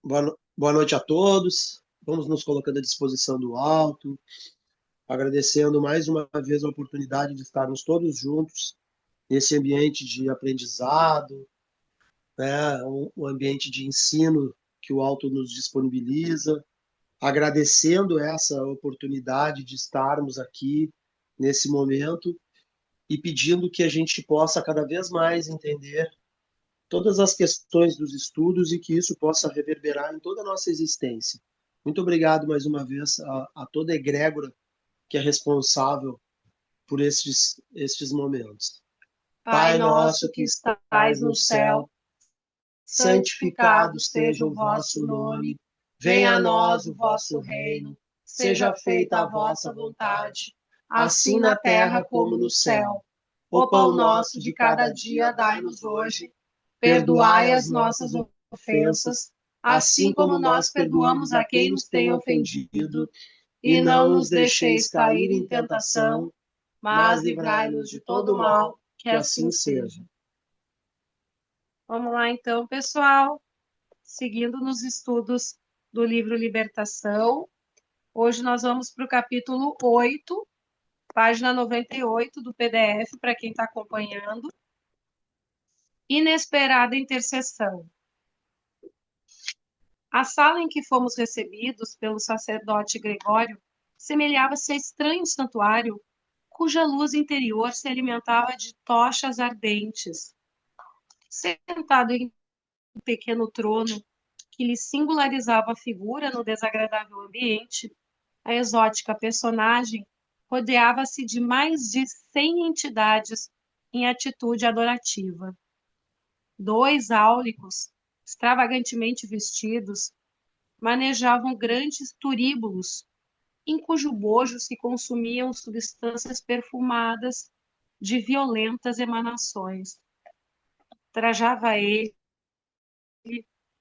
Boa noite a todos. Vamos nos colocando à disposição do alto, agradecendo mais uma vez a oportunidade de estarmos todos juntos nesse ambiente de aprendizado, né, um ambiente de ensino que o alto nos disponibiliza, agradecendo essa oportunidade de estarmos aqui nesse momento e pedindo que a gente possa cada vez mais entender todas as questões dos estudos e que isso possa reverberar em toda a nossa existência. Muito obrigado mais uma vez a toda a egrégora que é responsável por estes momentos. Pai Pai nosso nosso que que estais estais no no céu, céu, santificado santificado seja seja o o vosso vosso nome, nome, venha venha a a nós nós o o vosso vosso reino, reino, seja seja feita feita a a vossa vossa vontade, vontade, assim assim na na terra terra como como no no céu. céu. O O pão pão nosso nosso de de cada cada dia dia dai-nos dai-nos hoje, hoje, perdoai perdoai as as nossas nossas ofensas, ofensas, assim assim como como nós nós perdoamos perdoamos a a quem quem nos nos tem tem ofendido, ofendido, e e não não nos nos deixeis deixeis cair cair em em tentação, tentação, mas mas livrai-nos livrai-nos de de todo todo mal, mal, que que assim assim seja. seja. Vamos lá então, pessoal, seguindo nos estudos do livro Libertação. Hoje nós vamos para o capítulo 8, página 98 do PDF, para quem está acompanhando. Inesperada intercessão. A sala em que fomos recebidos pelo sacerdote Gregório semelhava-se a estranho santuário, cuja luz interior se alimentava de tochas ardentes. Sentado em um pequeno trono que lhe singularizava a figura no desagradável ambiente, a exótica personagem rodeava-se de mais de 100 entidades em atitude adorativa. 2 áulicos, extravagantemente vestidos, manejavam grandes turíbulos, em cujo bojo se consumiam substâncias perfumadas de violentas emanações. Trajava ele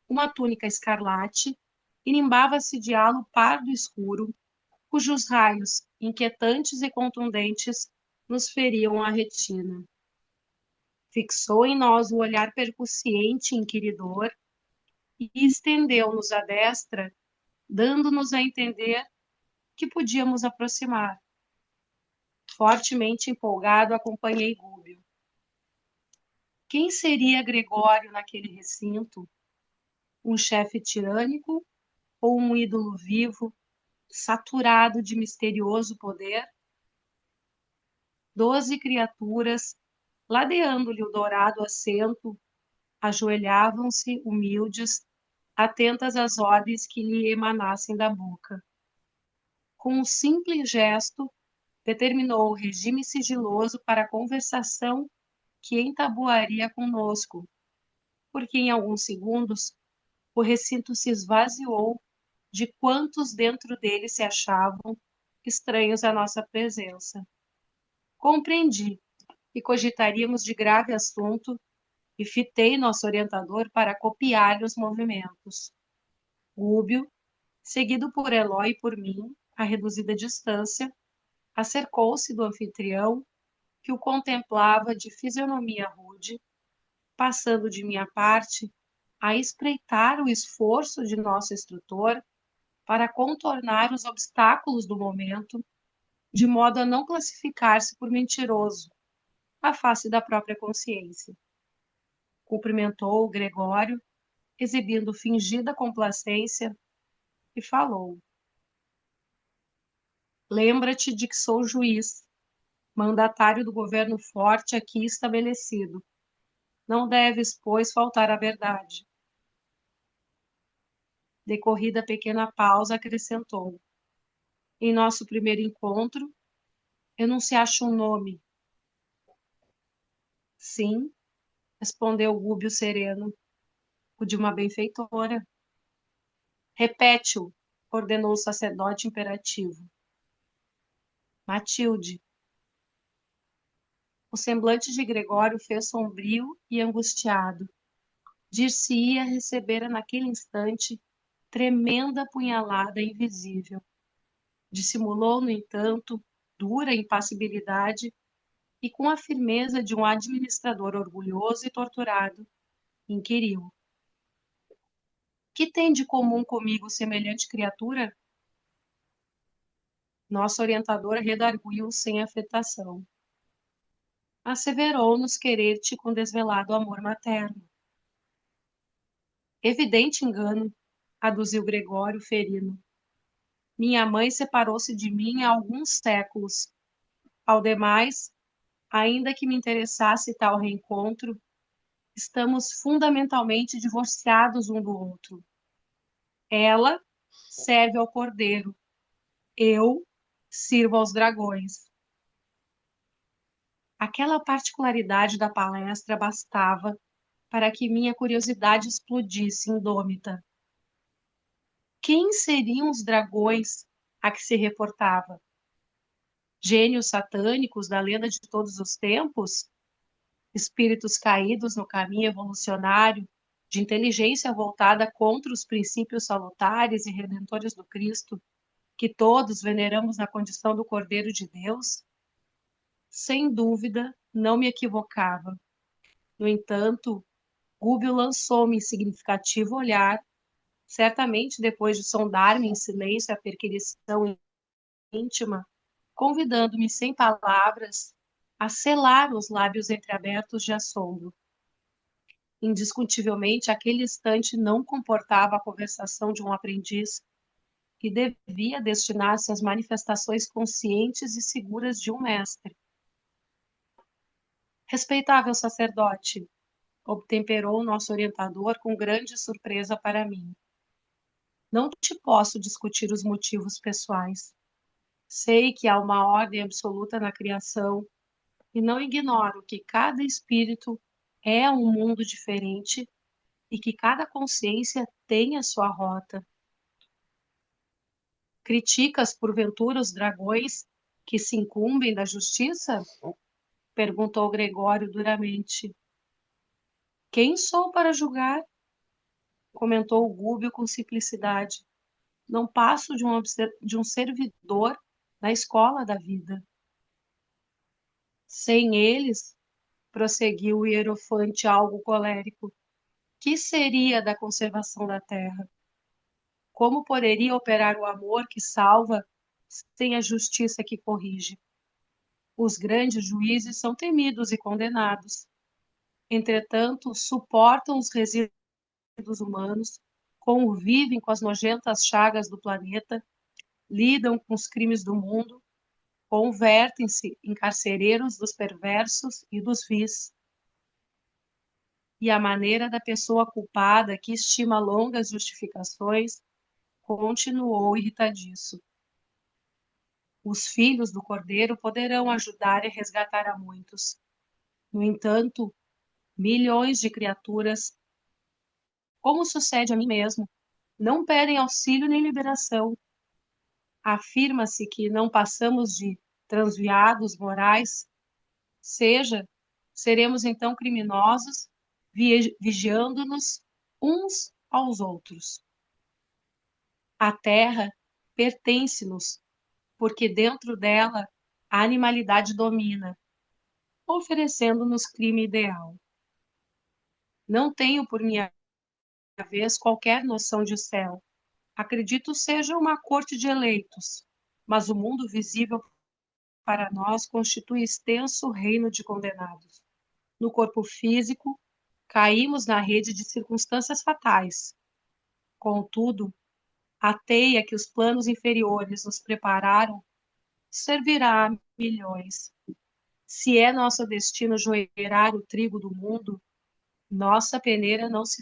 uma túnica escarlate e nimbava-se de halo pardo escuro, cujos raios, inquietantes e contundentes, nos feriam a retina. Fixou em nós o olhar percussiente e inquiridor e estendeu-nos a destra, dando-nos a entender que podíamos aproximar. Fortemente empolgado, acompanhei Gúbio. Quem seria Gregório naquele recinto? Um chefe tirânico ou um ídolo vivo, saturado de misterioso poder? 12 criaturas, ladeando-lhe o dourado assento, ajoelhavam-se humildes, atentas às ordens que lhe emanassem da boca. Com um simples gesto, determinou o regime sigiloso para a conversação que entabuaria conosco, porque em alguns segundos o recinto se esvaziou de quantos dentro dele se achavam estranhos à nossa presença. Compreendi que cogitaríamos de grave assunto e fitei nosso orientador para copiar-lhe os movimentos. Gúbio, seguido por Eloy e por mim, a reduzida distância, acercou-se do anfitrião, que o contemplava de fisionomia rude, passando de minha parte a espreitar o esforço de nosso instrutor para contornar os obstáculos do momento, de modo a não classificar-se por mentiroso, à face da própria consciência. Cumprimentou o Gregório, exibindo fingida complacência, e falou: Lembra-te de que sou juiz, mandatário do governo forte aqui estabelecido. Não deves, pois, faltar à verdade. Decorrida pequena pausa, acrescentou: Em nosso primeiro encontro, enunciaste um nome. Sim, respondeu Gúbio sereno, o de uma benfeitora. Repete-o, ordenou o sacerdote imperativo. Matilde. O semblante de Gregório fez sombrio e angustiado. Dir-se-ia recebera naquele instante tremenda punhalada invisível. Dissimulou, no entanto, dura impassibilidade e com a firmeza de um administrador orgulhoso e torturado, inquiriu: que tem de comum comigo semelhante criatura? Nosso orientador redarguiu sem afetação. Asseverou-nos querer-te com desvelado amor materno. Evidente engano, aduziu Gregório ferino. Minha mãe separou-se de mim há alguns séculos. Ao demais, ainda que me interessasse tal reencontro, estamos fundamentalmente divorciados um do outro. Ela serve ao cordeiro, eu sirvo aos dragões. Aquela particularidade da palestra bastava para que minha curiosidade explodisse indômita. Quem seriam os dragões a que se reportava? Gênios satânicos da lenda de todos os tempos? Espíritos caídos no caminho evolucionário de inteligência voltada contra os princípios salutares e redentores do Cristo, que todos veneramos na condição do Cordeiro de Deus? Sem dúvida, não me equivocava. No entanto, Gúbio lançou-me significativo olhar, certamente depois de sondar-me em silêncio a perquisição íntima, convidando-me sem palavras a selar os lábios entreabertos de assombro. Indiscutivelmente, aquele instante não comportava a conversação de um aprendiz que devia destinar-se às manifestações conscientes e seguras de um mestre. Respeitável sacerdote, obtemperou nosso orientador com grande surpresa para mim. Não te posso discutir os motivos pessoais. Sei que há uma ordem absoluta na criação e não ignoro que cada espírito é um mundo diferente e que cada consciência tem a sua rota. Criticas, porventura, os dragões que se incumbem da justiça? Perguntou Gregório duramente. Quem sou para julgar? Comentou o Gúbio com simplicidade. Não passo de um servidor na escola da vida. Sem eles, prosseguiu o hierofante algo colérico, que seria da conservação da terra? Como poderia operar o amor que salva sem a justiça que corrige? Os grandes juízes são temidos e condenados. Entretanto, suportam os resíduos humanos, convivem com as nojentas chagas do planeta, lidam com os crimes do mundo, convertem-se em carcereiros dos perversos e dos vis. E a maneira da pessoa culpada, que estima longas justificações, continuou irritadiço. Os filhos do Cordeiro poderão ajudar e resgatar a muitos. No entanto, milhões de criaturas, como sucede a mim mesmo, não pedem auxílio nem liberação. Afirma-se que não passamos de transviados morais, seja, seremos então criminosos, vigiando-nos uns aos outros. A terra pertence-nos, porque dentro dela a animalidade domina, oferecendo-nos crime ideal. Não tenho, por minha vez, qualquer noção de céu. Acredito seja uma corte de eleitos, mas o mundo visível para nós constitui extenso reino de condenados. No corpo físico, caímos na rede de circunstâncias fatais. Contudo, a teia que os planos inferiores nos prepararam servirá a milhões. Se é nosso destino joerar o trigo do mundo, nossa peneira não se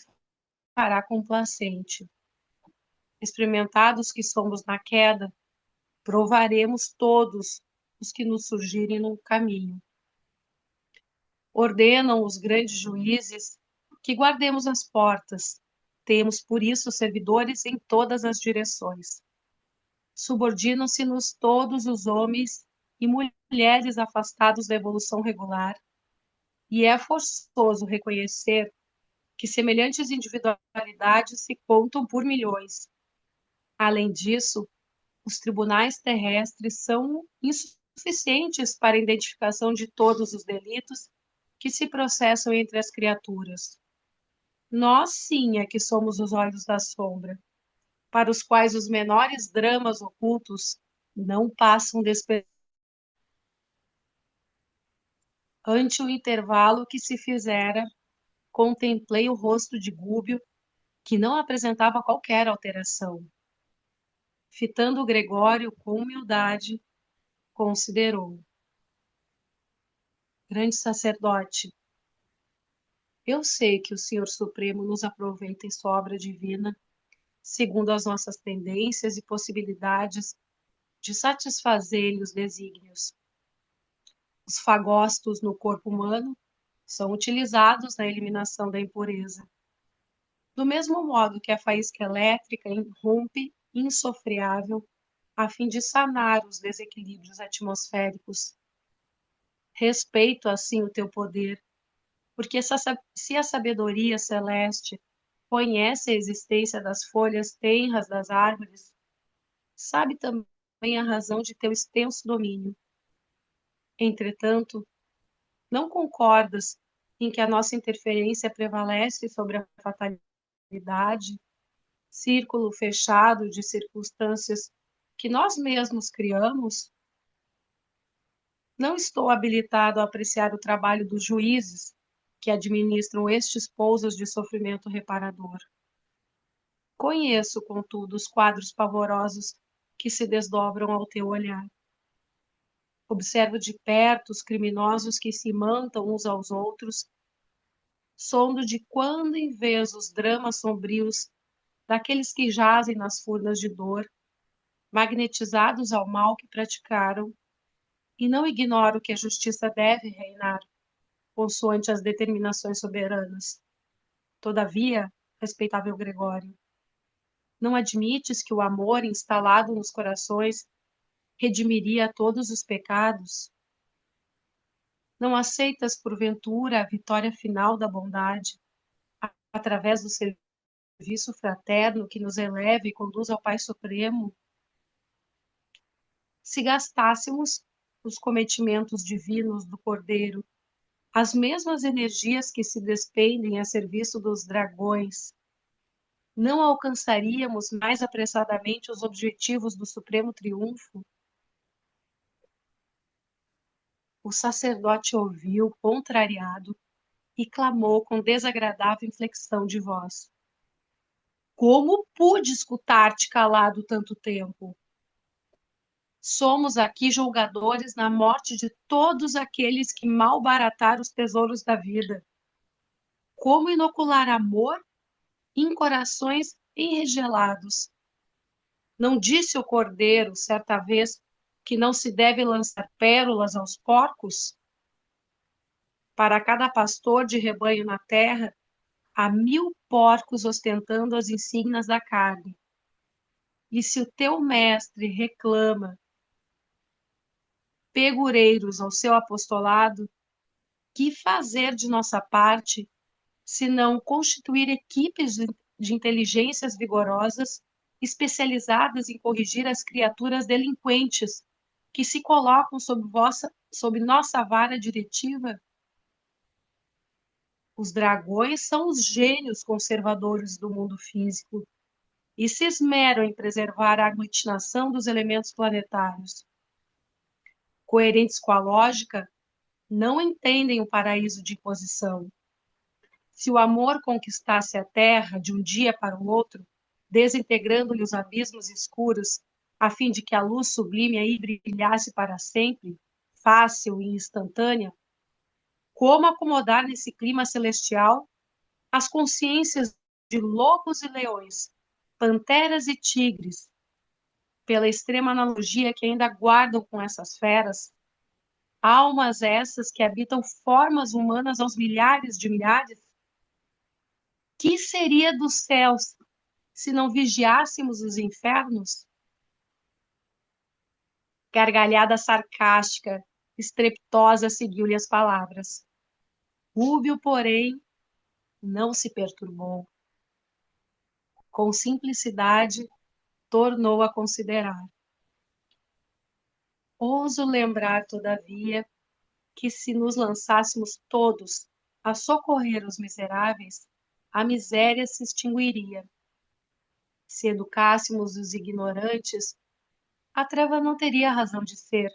fará complacente. Experimentados que somos na queda, provaremos todos os que nos surgirem no caminho. Ordenam os grandes juízes que guardemos as portas. Temos, por isso, servidores em todas as direções. Subordinam-se-nos todos os homens e mulheres afastados da evolução regular, e é forçoso reconhecer que semelhantes individualidades se contam por milhões. Além disso, os tribunais terrestres são suficientes para a identificação de todos os delitos que se processam entre as criaturas. Nós sim é que somos os olhos da sombra, para os quais os menores dramas ocultos não passam despercebidos. Ante o intervalo que se fizera, contemplei o rosto de Gúbio, que não apresentava qualquer alteração. Fitando Gregório com humildade, considerou: grande sacerdote, eu sei que o Senhor Supremo nos aproveita em sua obra divina, segundo as nossas tendências e possibilidades de satisfazer-lhe os desígnios. Os fagócitos no corpo humano são utilizados na eliminação da impureza. Do mesmo modo que a faísca elétrica irrompe insofreável a fim de sanar os desequilíbrios atmosféricos. Respeito, assim, o teu poder, porque se a sabedoria celeste conhece a existência das folhas tenras das árvores, sabe também a razão de teu extenso domínio. Entretanto, não concordas em que a nossa interferência prevalece sobre a fatalidade, círculo fechado de circunstâncias que nós mesmos criamos? Não estou habilitado a apreciar o trabalho dos juízes que administram estes pousos de sofrimento reparador. Conheço, contudo, os quadros pavorosos que se desdobram ao teu olhar. Observo de perto os criminosos que se imantam uns aos outros, sondo de quando em vez os dramas sombrios daqueles que jazem nas furnas de dor, magnetizados ao mal que praticaram, e não ignoro que a justiça deve reinar, consoante as determinações soberanas. Todavia, respeitável Gregório, não admites que o amor instalado nos corações redimiria todos os pecados? Não aceitas, porventura, a vitória final da bondade, através do serviço fraterno que nos eleva e conduz ao Pai Supremo? Se gastássemos os cometimentos divinos do Cordeiro, as mesmas energias que se despendem a serviço dos dragões, não alcançaríamos mais apressadamente os objetivos do supremo triunfo? O sacerdote ouviu, contrariado, e clamou com desagradável inflexão de voz: como pude escutar-te calado tanto tempo? Somos aqui julgadores na morte de todos aqueles que malbarataram os tesouros da vida. Como inocular amor em corações enregelados? Não disse o Cordeiro, certa vez, que não se deve lançar pérolas aos porcos? Para cada pastor de rebanho na terra, há 1000 porcos ostentando as insígnias da carne. E se o teu mestre reclama pegureiros ao seu apostolado, que fazer de nossa parte, se não constituir equipes de inteligências vigorosas, especializadas em corrigir as criaturas delinquentes que se colocam sob nossa vara diretiva? Os dragões são os gênios conservadores do mundo físico e se esmeram em preservar a aglutinação dos elementos planetários. Coerentes com a lógica, não entendem o paraíso de imposição. Se o amor conquistasse a Terra de um dia para o outro, desintegrando-lhe os abismos escuros, a fim de que a luz sublime aí brilhasse para sempre, fácil e instantânea, como acomodar nesse clima celestial as consciências de lobos e leões, panteras e tigres, pela extrema analogia que ainda guardam com essas feras, almas essas que habitam formas humanas aos milhares de milhares? Que seria dos céus se não vigiássemos os infernos? Gargalhada sarcástica, estrepitosa seguiu-lhe as palavras. Rúbio, porém, não se perturbou. Com simplicidade, tornou a considerar. Ouso lembrar, todavia, que se nos lançássemos todos a socorrer os miseráveis, a miséria se extinguiria. Se educássemos os ignorantes, a treva não teria razão de ser.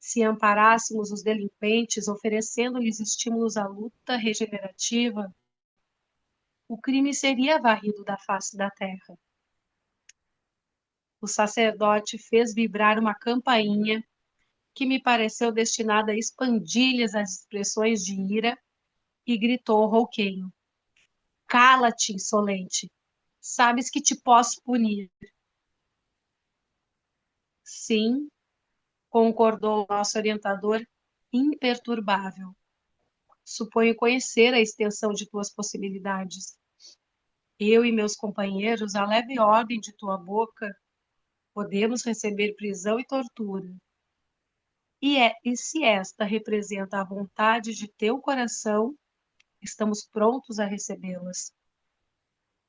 Se amparássemos os delinquentes, oferecendo-lhes estímulos à luta regenerativa, o crime seria varrido da face da terra. O sacerdote fez vibrar uma campainha que me pareceu destinada a expandir-lhes as expressões de ira e gritou rouquenho: Cala-te, insolente! Sabes que te posso punir. Sim, concordou o nosso orientador imperturbável. Suponho conhecer a extensão de tuas possibilidades. Eu e meus companheiros, a leve ordem de tua boca, podemos receber prisão e tortura. E se esta representa a vontade de teu coração, estamos prontos a recebê-las.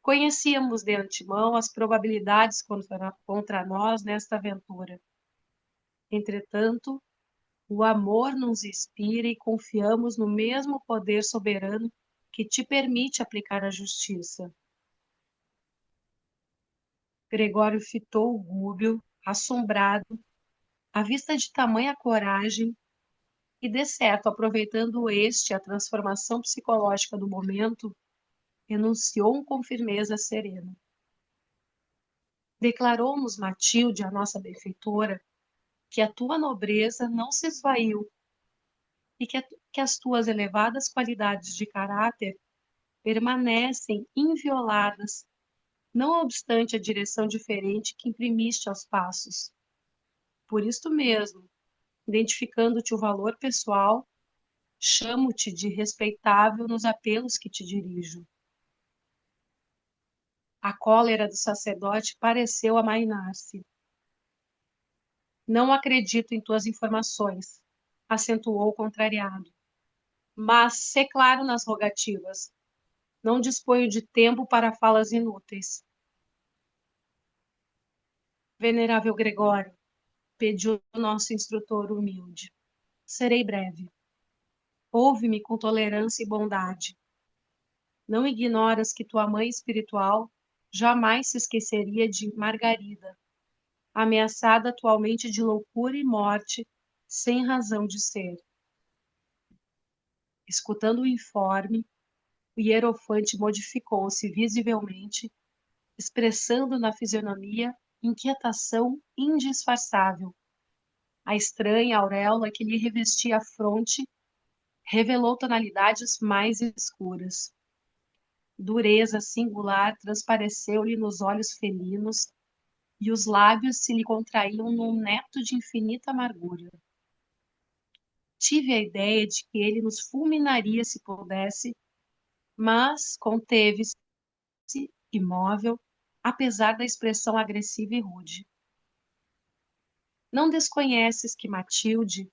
Conhecíamos de antemão as probabilidades contra nós nesta aventura. Entretanto, o amor nos inspira e confiamos no mesmo poder soberano que te permite aplicar a justiça. Gregório fitou o Gúbio, assombrado, à vista de tamanha coragem, e, de certo, aproveitando a transformação psicológica do momento, enunciou com firmeza serena. Declarou-nos Matilde, a nossa benfeitora, que a tua nobreza não se esvaiu e que as tuas elevadas qualidades de caráter permanecem invioladas, não obstante a direção diferente que imprimiste aos passos. Por isto mesmo, identificando-te o valor pessoal, chamo-te de respeitável nos apelos que te dirijo. A cólera do sacerdote pareceu amainar-se. Não acredito em tuas informações, acentuou contrariado. Mas sê claro nas rogativas. Não disponho de tempo para falas inúteis. Venerável Gregório, pediu o nosso instrutor humilde. Serei breve. Ouve-me com tolerância e bondade. Não ignoras que tua mãe espiritual jamais se esqueceria de Margarida, ameaçada atualmente de loucura e morte, sem razão de ser. Escutando o informe, o hierofante modificou-se visivelmente, expressando na fisionomia inquietação indisfarçável. A estranha auréola que lhe revestia a fronte revelou tonalidades mais escuras. Dureza singular transpareceu-lhe nos olhos felinos e os lábios se lhe contraíam num neto de infinita amargura. Tive a ideia de que ele nos fulminaria se pudesse, mas conteve-se, imóvel, apesar da expressão agressiva e rude. Não desconheces que Matilde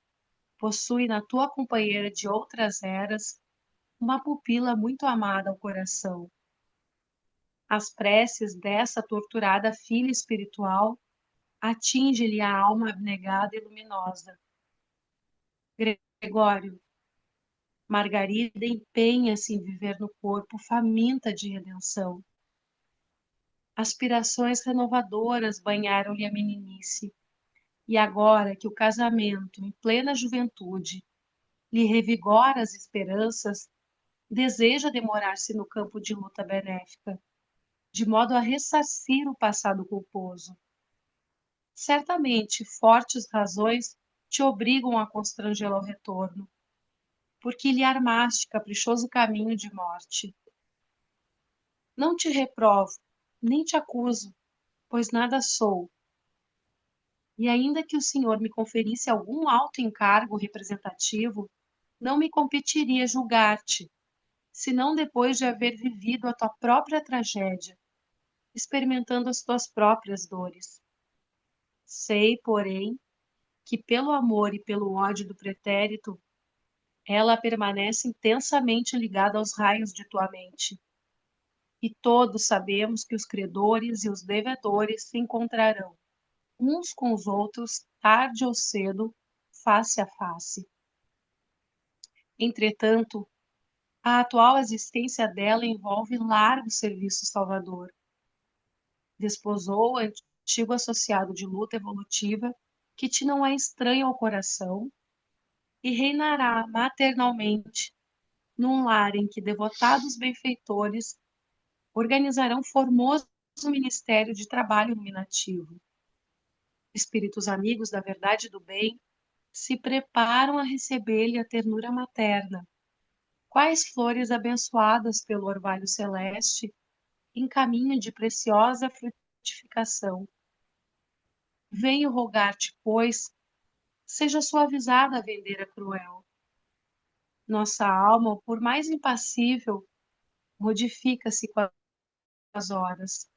possui na tua companheira de outras eras uma pupila muito amada ao coração. As preces dessa torturada filha espiritual atinge-lhe a alma abnegada e luminosa. Gregório, Margarida empenha-se em viver no corpo faminta de redenção. Aspirações renovadoras banharam-lhe a meninice, e agora que o casamento, em plena juventude, lhe revigora as esperanças, deseja demorar-se no campo de luta benéfica, de modo a ressarcir o passado culposo. Certamente, fortes razões te obrigam a constrangê-lo ao retorno, porque lhe armaste caprichoso caminho de morte. Não te reprovo, nem te acuso, pois nada sou. E ainda que o Senhor me conferisse algum alto encargo representativo, não me competiria julgar-te, senão depois de haver vivido a tua própria tragédia, experimentando as tuas próprias dores. Sei, porém, que pelo amor e pelo ódio do pretérito, ela permanece intensamente ligada aos raios de tua mente. E todos sabemos que os credores e os devedores se encontrarão, uns com os outros, tarde ou cedo, face a face. Entretanto, a atual existência dela envolve largo serviço salvador. Desposou antigo associado de luta evolutiva que te não é estranho ao coração e reinará maternalmente num lar em que devotados benfeitores organizarão formoso ministério de trabalho iluminativo. Espíritos amigos da verdade e do bem se preparam a receber-lhe a ternura materna. Quais flores abençoadas pelo orvalho celeste em caminho de preciosa frutificação. Venho rogar-te, pois, seja suavizada a vendeira cruel. Nossa alma, por mais impassível, modifica-se com as horas.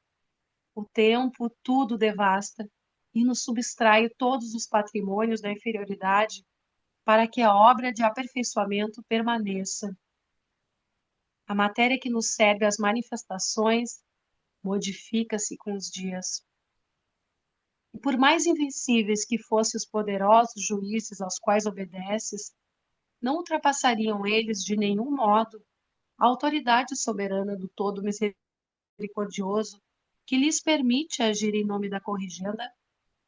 O tempo tudo devasta e nos subtrai todos os patrimônios da inferioridade para que a obra de aperfeiçoamento permaneça. A matéria que nos serve às manifestações modifica-se com os dias. E por mais invencíveis que fossem os poderosos juízes aos quais obedeces, não ultrapassariam eles de nenhum modo a autoridade soberana do Todo Misericordioso que lhes permite agir em nome da corrigenda,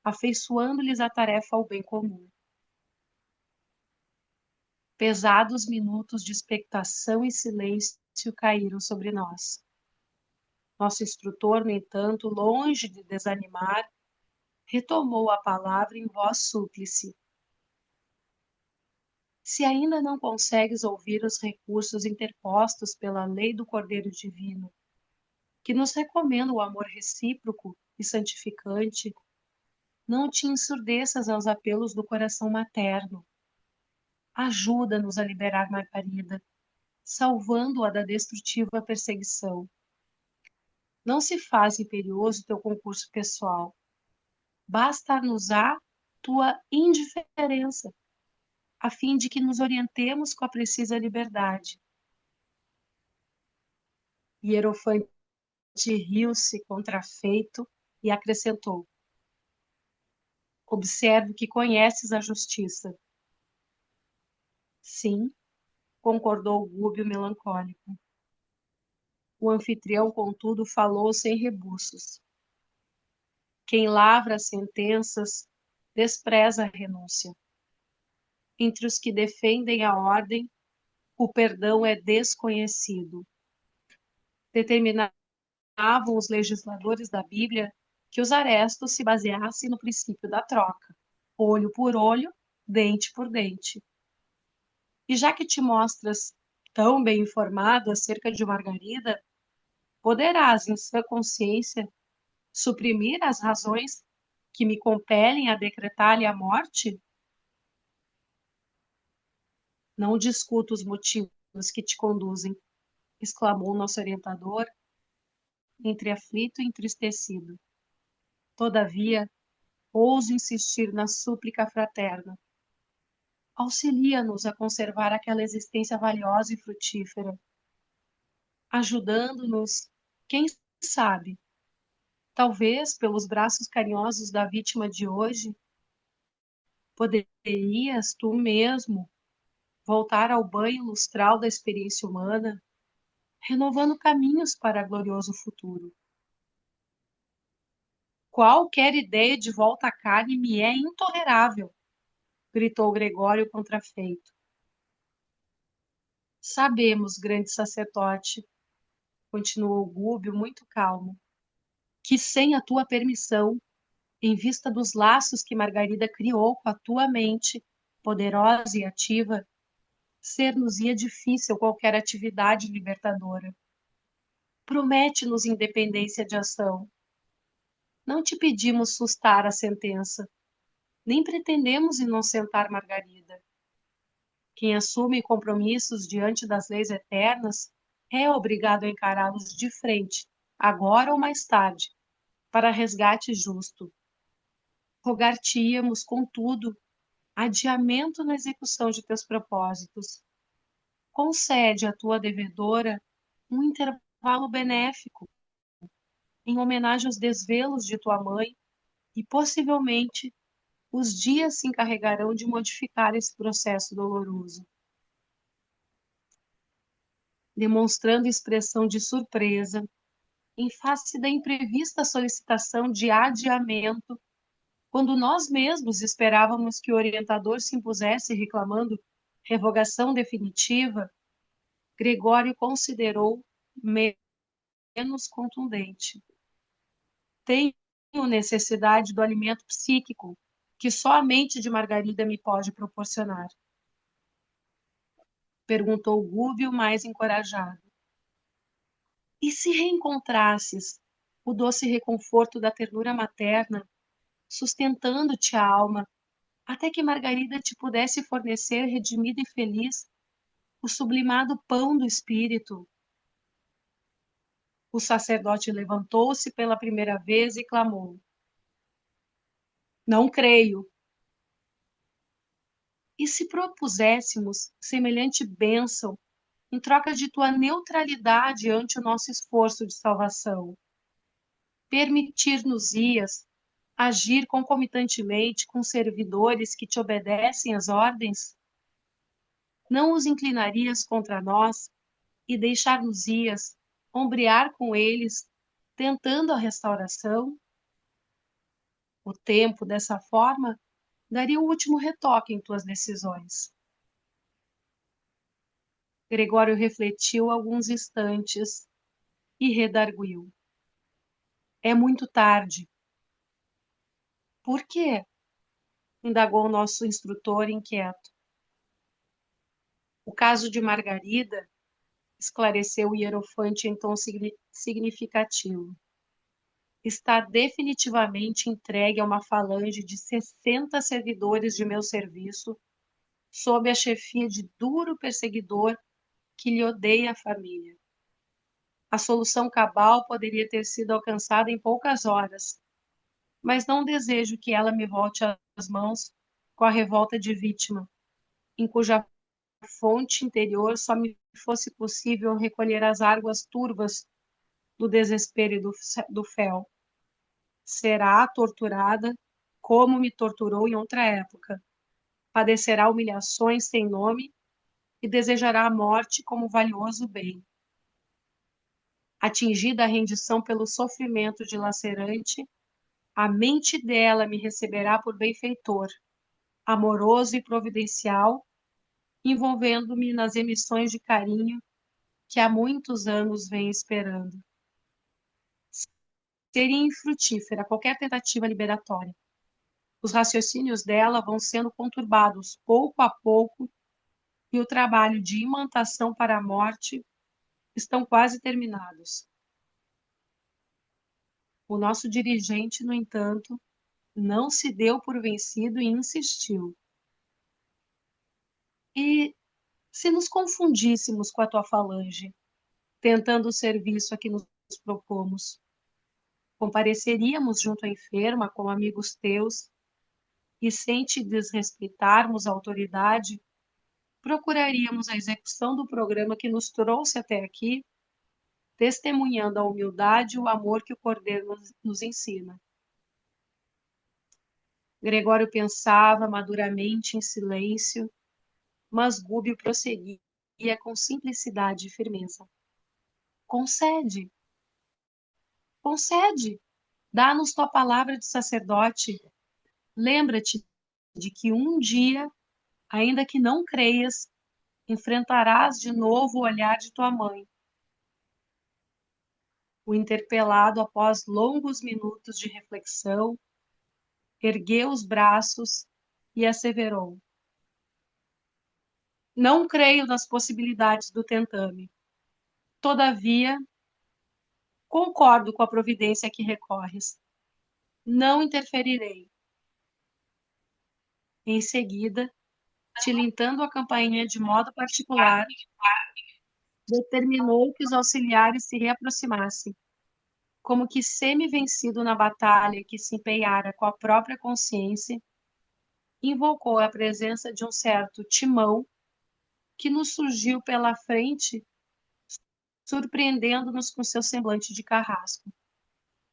afeiçoando-lhes a tarefa ao bem comum. Pesados minutos de expectação e silêncio caíram sobre nós. Nosso instrutor, no entanto, longe de desanimar, retomou a palavra em voz súplice. Se ainda não consegues ouvir os recursos interpostos pela lei do Cordeiro Divino, que nos recomenda o amor recíproco e santificante, não te ensurdeças aos apelos do coração materno. Ajuda-nos a liberar Margarida, salvando-a da destrutiva perseguição. Não se faz imperioso teu concurso pessoal. Basta-nos-á tua indiferença, a fim de que nos orientemos com a precisa liberdade. Hierofante riu-se contrafeito e acrescentou: observo que conheces a justiça. Sim, concordou Gúbio melancólico. O anfitrião, contudo, falou sem rebuços. Quem lavra sentenças despreza a renúncia. Entre os que defendem a ordem, o perdão é desconhecido. Determinavam os legisladores da Bíblia que os arestos se baseassem no princípio da troca, olho por olho, dente por dente. E já que te mostras tão bem informado acerca de Margarida, poderás, em sua consciência, suprimir as razões que me compelem a decretar-lhe a morte? Não discuto os motivos que te conduzem, exclamou nosso orientador, entre aflito e entristecido. Todavia, ouso insistir na súplica fraterna. Auxilia-nos a conservar aquela existência valiosa e frutífera, ajudando-nos, quem sabe, talvez pelos braços carinhosos da vítima de hoje, poderias tu mesmo voltar ao banho lustral da experiência humana, renovando caminhos para glorioso futuro. Qualquer ideia de volta à carne me é intolerável, gritou Gregório contrafeito. Sabemos, grande sacerdote, continuou Gúbio muito calmo, que sem a tua permissão, em vista dos laços que Margarida criou com a tua mente, poderosa e ativa, ser-nos-ia difícil qualquer atividade libertadora. Promete-nos independência de ação. Não te pedimos sustar a sentença, nem pretendemos inocentar Margarida. Quem assume compromissos diante das leis eternas é obrigado a encará-los de frente, agora ou mais tarde, para resgate justo. Rogar-te-íamos, contudo, adiamento na execução de teus propósitos. Concede à tua devedora um intervalo benéfico, em homenagem aos desvelos de tua mãe e, possivelmente, os dias se encarregarão de modificar esse processo doloroso. Demonstrando expressão de surpresa, em face da imprevista solicitação de adiamento, quando nós mesmos esperávamos que o orientador se impusesse reclamando revogação definitiva, Gregório considerou menos contundente. Tenho necessidade do alimento psíquico que só a mente de Margarida me pode proporcionar. Perguntou Gúbio, mais encorajado. E se reencontrasses o doce reconforto da ternura materna, sustentando-te a alma, até que Margarida te pudesse fornecer, redimida e feliz, o sublimado pão do espírito? O sacerdote levantou-se pela primeira vez e clamou: Não creio. E se propuséssemos semelhante bênção em troca de tua neutralidade ante o nosso esforço de salvação? Permitir-nos-ias agir concomitantemente com servidores que te obedecem às ordens? Não os inclinarias contra nós e deixar-nos-ias ombrear com eles, tentando a restauração? O tempo, dessa forma, daria o último retoque em tuas decisões. Gregório refletiu alguns instantes e redarguiu. É muito tarde. Por quê? Indagou o nosso instrutor inquieto. O caso de Margarida, esclareceu o hierofante em tom significativo, está definitivamente entregue a uma falange de 60 servidores de meu serviço, sob a chefia de duro perseguidor que lhe odeia a família. A solução cabal poderia ter sido alcançada em poucas horas, mas não desejo que ela me volte às mãos com a revolta de vítima, em cuja fonte interior só me fosse possível recolher as águas turvas do desespero e do fel. Será torturada como me torturou em outra época. Padecerá humilhações sem nome e desejará a morte como valioso bem. Atingida a rendição pelo sofrimento dilacerante, a mente dela me receberá por benfeitor, amoroso e providencial, envolvendo-me nas emissões de carinho que há muitos anos vem esperando. Seria infrutífera qualquer tentativa liberatória. Os raciocínios dela vão sendo conturbados pouco a pouco e o trabalho de imantação para a morte estão quase terminados. O nosso dirigente, no entanto, não se deu por vencido e insistiu. E se nos confundíssemos com a tua falange, tentando o serviço a que nos propomos, compareceríamos junto à enferma como amigos teus e, sem te desrespeitarmos a autoridade, procuraríamos a execução do programa que nos trouxe até aqui, testemunhando a humildade e o amor que o Cordeiro nos ensina. Gregório pensava maduramente em silêncio, mas Gúbio prosseguia com simplicidade e firmeza. Concede, concede, dá-nos tua palavra de sacerdote. Lembra-te de que um dia, ainda que não creias, enfrentarás de novo o olhar de tua mãe. O interpelado, após longos minutos de reflexão, ergueu os braços e asseverou: Não creio nas possibilidades do tentame. Todavia, concordo com a providência a que recorres. Não interferirei. Em seguida, tilintando a campainha de modo particular, determinou que os auxiliares se reaproximassem, como que semi-vencido na batalha que se empenhara com a própria consciência, invocou a presença de um certo Timão que nos surgiu pela frente, surpreendendo-nos com seu semblante de carrasco.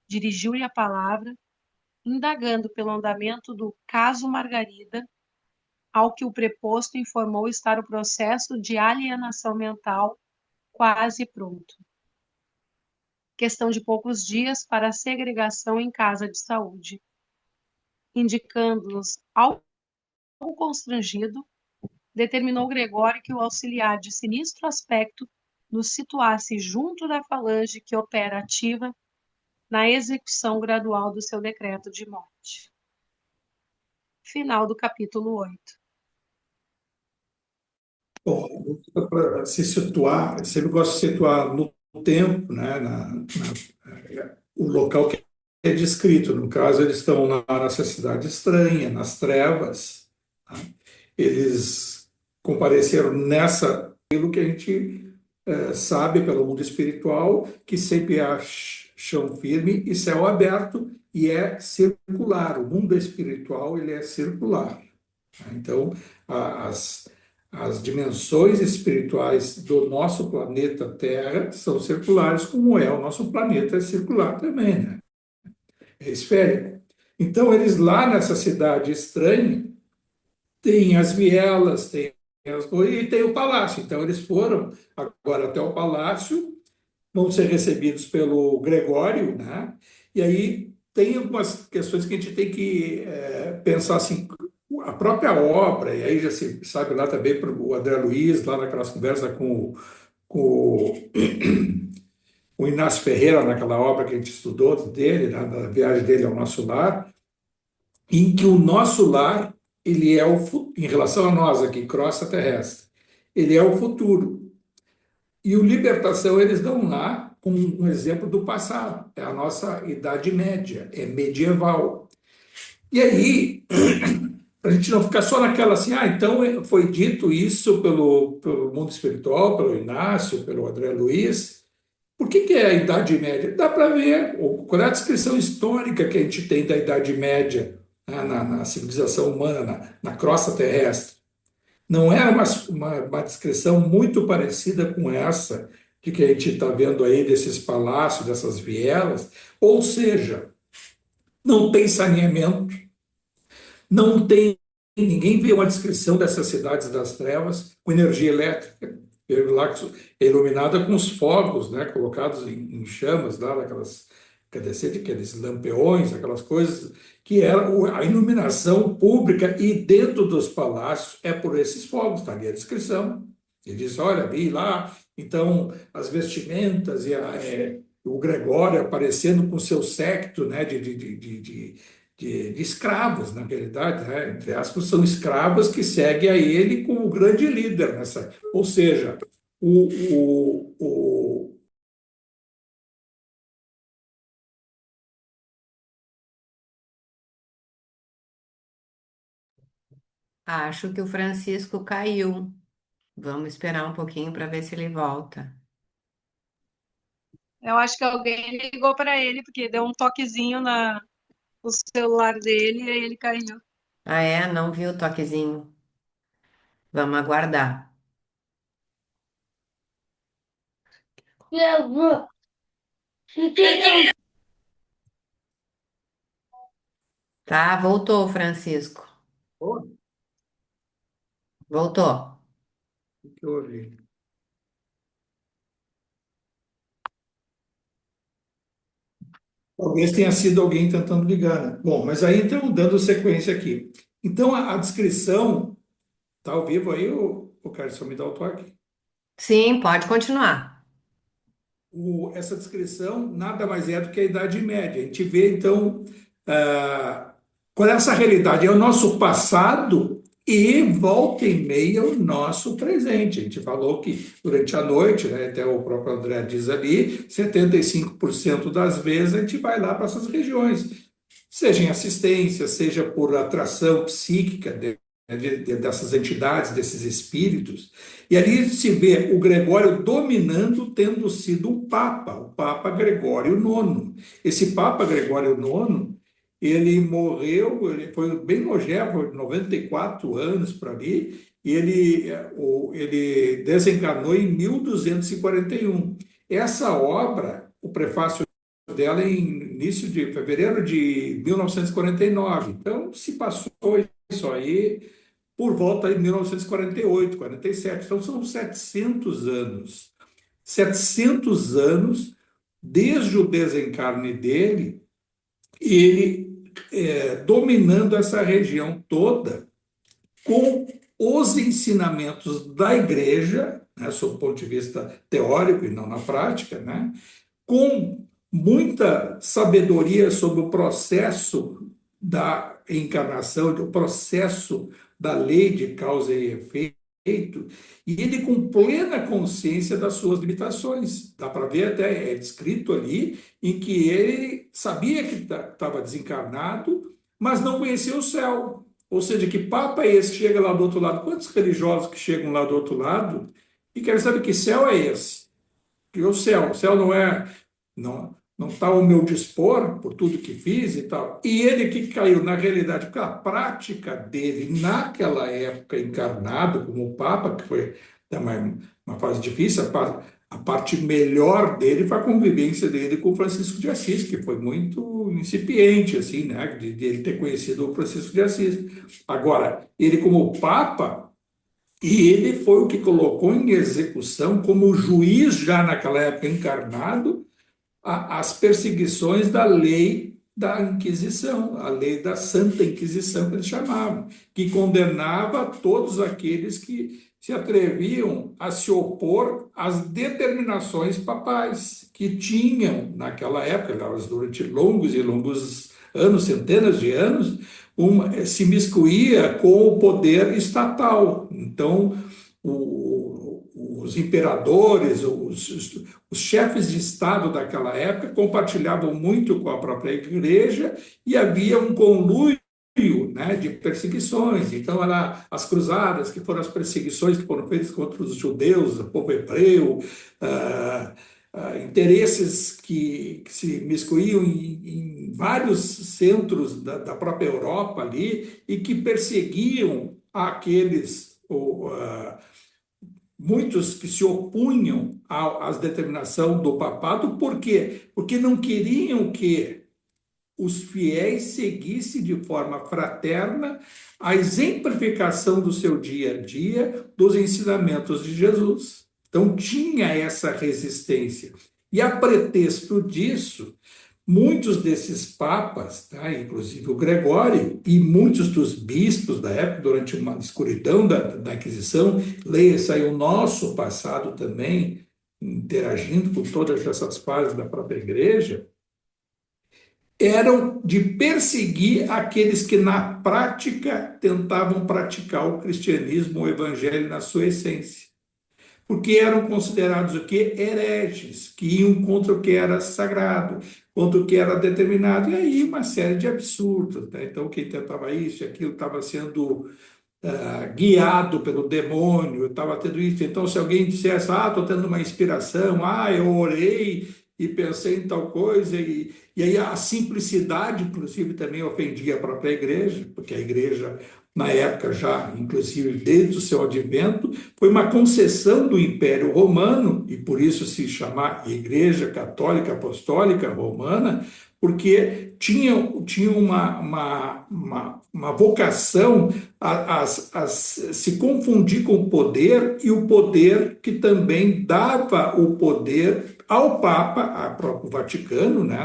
Dirigiu-lhe a palavra indagando pelo andamento do caso Margarida, ao que o preposto informou estar o processo de alienação mental quase pronto. Questão de poucos dias para a segregação em casa de saúde. Indicando-nos algo constrangido, determinou Gregório que o auxiliar de sinistro aspecto nos situasse junto da falange que opera ativa na execução gradual do seu decreto de morte. Final do capítulo 8. Bom, para se situar, eu sempre gosto de situar no tempo, né, o local que é descrito. No caso, eles estão nessa cidade estranha, nas trevas. Tá? Eles compareceram nessa, aquilo que a gente sabe pelo mundo espiritual, que sempre há chão firme e céu aberto, e é circular. O mundo espiritual ele é circular. Tá? Então, as as dimensões espirituais do nosso planeta Terra são circulares, como é o nosso planeta circular também, né? É esférico. Então, eles lá nessa cidade estranha, têm as vielas, tem as coisas, e tem o palácio. Então, eles foram agora até o palácio, vão ser recebidos pelo Gregório, né? E aí tem algumas questões que a gente tem que pensar assim, a própria obra, e aí já se sabe lá também para o André Luiz, lá naquelas conversas com o Inácio Ferreira, naquela obra que a gente estudou dele, na viagem dele ao nosso lar, em que o nosso lar, ele é em relação a nós aqui, crosta terrestre, ele é o futuro. E o Libertação, eles dão lá um exemplo do passado, é a nossa Idade Média, é medieval. E aí, para a gente não ficar só naquela assim, então foi dito isso pelo mundo espiritual, pelo Inácio, pelo André Luiz. Por que é a Idade Média? Dá para ver qual é a descrição histórica que a gente tem da Idade Média, né, na civilização humana, na crosta terrestre. Não era uma descrição muito parecida com essa que a gente está vendo aí desses palácios, dessas vielas, ou seja, não tem saneamento, não tem, ninguém vê uma descrição dessas cidades das trevas com energia elétrica, lá é iluminada com os fogos, né, colocados em chamas, lá naquelas, aqueles lampiões, aquelas coisas, que era a iluminação pública e dentro dos palácios é por esses fogos, está ali a descrição. Ele diz, olha, vi lá, então, as vestimentas e o Gregório aparecendo com seu séquito, né, de escravos, na realidade, né? Entre aspas, são escravos que seguem a ele como o grande líder nessa. Ou seja, o Acho que o Francisco caiu. Vamos esperar um pouquinho para ver se ele volta. Eu acho que alguém ligou para ele, porque deu um toquezinho no celular dele e aí ele caiu. Ah, é? Não viu o toquezinho? Vamos aguardar. Tá, voltou, Francisco. o Voltou. que houve? Talvez tenha sido alguém tentando ligar, né? Bom, mas aí então, dando sequência aqui. Então, a descrição, está ao vivo aí, o Carlos, só me dá o toque. Sim, pode continuar. Essa descrição nada mais é do que a Idade Média. A gente vê, então, qual é essa realidade? É o nosso passado e, volta e meia, o nosso presente. A gente falou que durante a noite, né, até o próprio André diz ali, 75% das vezes a gente vai lá para essas regiões, seja em assistência, seja por atração psíquica dessas entidades, desses espíritos. E ali se vê o Gregório dominando, tendo sido o Papa Gregório IX. Esse Papa Gregório IX, ele morreu, ele foi bem longevo, 94 anos por ali, e ele desencarnou em 1241. Essa obra, o prefácio dela em início de fevereiro de 1949. Então, se passou isso aí por volta de 1948, 47. Então, são 700 anos. 700 anos desde o desencarne dele, ele dominando essa região toda com os ensinamentos da igreja, né, sob o ponto de vista teórico e não na prática, né, com muita sabedoria sobre o processo da encarnação, o processo da lei de causa e efeito, e ele com plena consciência das suas limitações. Dá para ver até, é descrito ali, em que ele sabia que estava desencarnado, mas não conhecia o céu. Ou seja, que papa é esse que chega lá do outro lado? Quantos religiosos que chegam lá do outro lado e querem saber que céu é esse? Que o céu não está ao meu dispor por tudo que fiz e tal. E ele que caiu na realidade, porque a prática dele naquela época encarnado como Papa, que foi uma fase difícil, a parte melhor dele foi a convivência dele com Francisco de Assis, que foi muito incipiente, assim, né, de ele ter conhecido o Francisco de Assis. Agora, ele como Papa, e ele foi o que colocou em execução, como juiz já naquela época encarnado, as perseguições da lei da Inquisição, a lei da Santa Inquisição, que eles chamavam, que condenava todos aqueles que se atreviam a se opor às determinações papais que tinham, naquela época, durante longos e longos anos, centenas de anos, se miscuía com o poder estatal. Então, os imperadores, os chefes de Estado daquela época compartilhavam muito com a própria igreja e havia um conluio, né, de perseguições. Então, as cruzadas, que foram as perseguições que foram feitas contra os judeus, o povo hebreu, interesses que se miscuíam em vários centros da própria Europa ali e que perseguiam aqueles muitos que se opunham à determinação do papado. Por quê? Porque não queriam que os fiéis seguissem de forma fraterna a exemplificação do seu dia a dia dos ensinamentos de Jesus. Então tinha essa resistência. E a pretexto disso, muitos desses papas, tá, inclusive o Gregório, e muitos dos bispos da época, durante uma escuridão da Inquisição, leia-se aí o nosso passado também, interagindo com todas essas fases da própria igreja, eram de perseguir aqueles que na prática tentavam praticar o cristianismo, o evangelho na sua essência. Porque eram considerados o quê? Hereges, que iam contra o que era sagrado, contra o que era determinado. E aí uma série de absurdos, né? Então, quem tentava isso e aquilo estava sendo guiado pelo demônio, estava tendo isso. Então, se alguém dissesse, estou tendo uma inspiração, eu orei e pensei em tal coisa, e aí a simplicidade, inclusive, também ofendia a própria igreja, porque a igreja, na época já, inclusive desde o seu advento, foi uma concessão do Império Romano, e por isso se chama Igreja Católica Apostólica Romana, porque tinha uma vocação a se confundir com o poder, e o poder que também dava o poder ao Papa, ao próprio Vaticano, né,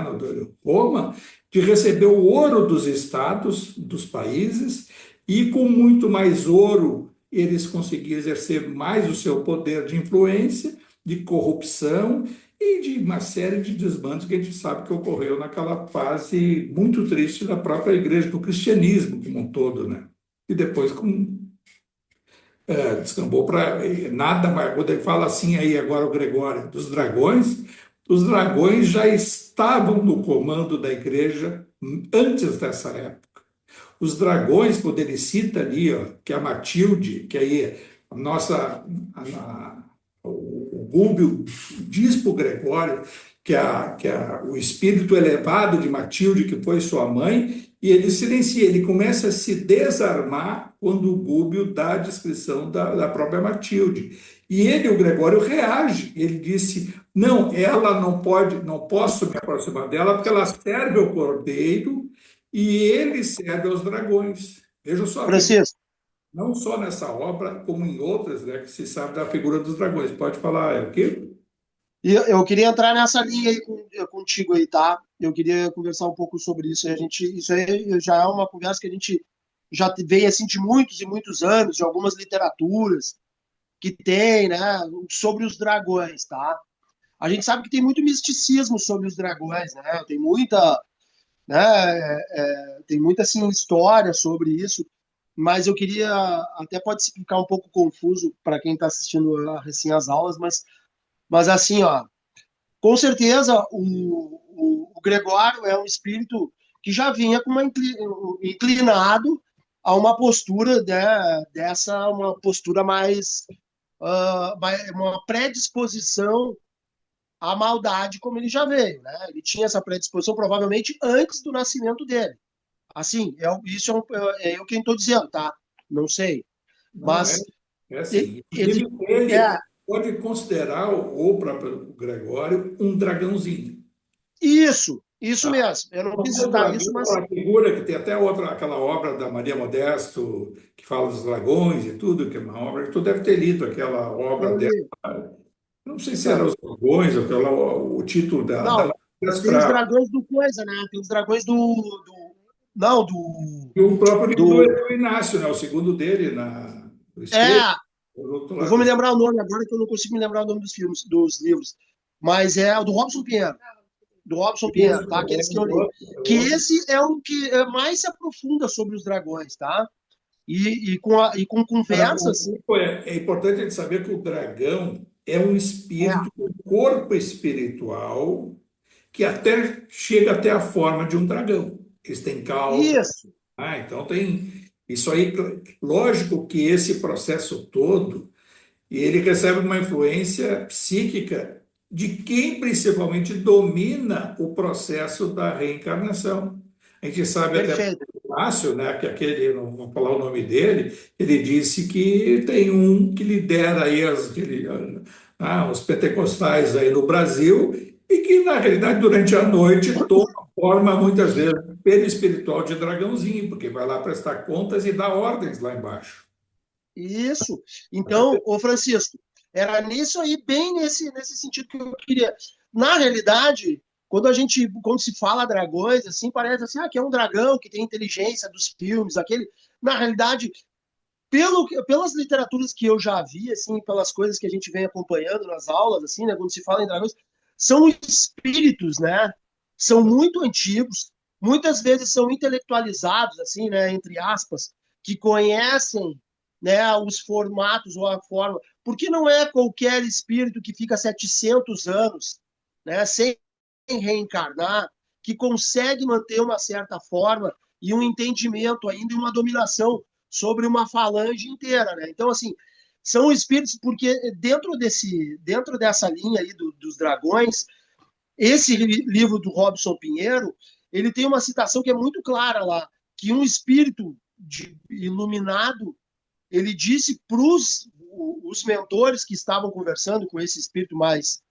Roma, de receber o ouro dos estados, dos países, e com muito mais ouro eles conseguiam exercer mais o seu poder de influência, de corrupção e de uma série de desmandos que a gente sabe que ocorreu naquela fase muito triste da própria igreja, do cristianismo como um todo, né? E depois descambou para nada mais. Quando ele fala assim aí agora o Gregório, dos dragões, os dragões já estavam no comando da igreja antes dessa época. Os dragões, quando ele cita ali, que a Matilde, que aí o Gúbio diz para o Gregório que o espírito elevado de Matilde, que foi sua mãe, e ele silencia, ele começa a se desarmar quando o Gúbio dá a descrição da própria Matilde. E ele, o Gregório, reage. Ele disse: não, ela não pode, não posso me aproximar dela, porque ela serve ao cordeiro e ele serve aos dragões. Veja só, Francisco, não só nessa obra, como em outras, né, que se sabe da figura dos dragões. Pode falar, é o quê? e eu queria entrar nessa linha aí contigo aí, tá? Eu queria conversar um pouco sobre isso. Isso aí já é uma conversa que a gente já vem assim de muitos e muitos anos, de algumas literaturas que tem, né, sobre os dragões, tá? A gente sabe que tem muito misticismo sobre os dragões, né? Né, tem muita assim história sobre isso, mas eu queria até pode ficar um pouco confuso para quem está assistindo recém as aulas, mas assim, ó, com certeza o Gregório é um espírito que já vinha com inclinado a uma postura, né, dessa uma postura mais uma predisposição à maldade, como ele já veio, né? Ele tinha essa predisposição provavelmente antes do nascimento dele. Assim, isso é o que eu estou dizendo, tá? Não sei. Não, Mas é assim. ele Inclusive, ele é pode considerar o próprio Gregório um dragãozinho. isso Tá? mesmo. Eu não quis Porque o citar dragão isso, é mas uma figura que tem até outra, aquela obra da Maria Modesto, que fala dos dragões e tudo, que é uma obra que tu deve ter lido, aquela obra eu dela. li. Não sei se era Não, Os Dragões, ou aquela, o título da não. Maria das Tem os Cravas. dragões do coisa, né? Tem os dragões não, E o próprio livro do do Inácio, né? O segundo dele, no espelho, é, do outro eu lado vou do me espelho. lembrar o nome agora que eu não consigo me lembrar o nome dos filmes, dos livros. Mas é o do Robson Pinheiro. Do Robson Pinheiro, tá? Aqueles que eu li. É Que outro. esse é o que mais se aprofunda sobre os dragões, tá? E com Agora, conversas. é importante a gente saber que o dragão é um É, espírito, um corpo espiritual que até chega até a forma de um dragão. Eles têm cauda. isso, Então tem isso aí. Lógico que esse processo todo, e ele recebe uma influência psíquica de quem principalmente domina o processo da reencarnação. A gente sabe até perfeito. Márcio, né, que aquele, não vou falar o nome dele, ele disse que tem um que lidera aí os pentecostais aí no Brasil e que, na realidade, durante a noite toma forma, muitas vezes, perispiritual de dragãozinho, porque vai lá prestar contas e dá ordens lá embaixo. Isso. Então, ô Francisco, era nisso aí, bem nesse sentido que eu queria. Na realidade, quando se fala dragões, assim, parece assim, que é um dragão que tem inteligência dos filmes, aquele. Na realidade, pelas literaturas que eu já vi, assim, pelas coisas que a gente vem acompanhando nas aulas, assim, né, quando se fala em dragões, são espíritos, né? São muito antigos, muitas vezes são intelectualizados, assim, né, entre aspas, que conhecem, né, os formatos ou a forma, porque não é qualquer espírito que fica 700 anos, né, sem reencarnar, que consegue manter uma certa forma e um entendimento ainda e uma dominação sobre uma falange inteira, né? Então, assim, são espíritos, porque dentro dessa linha aí dos dragões, esse livro do Robson Pinheiro, ele tem uma citação que é muito clara lá, que um espírito iluminado, ele disse para os mentores que estavam conversando com esse espírito mais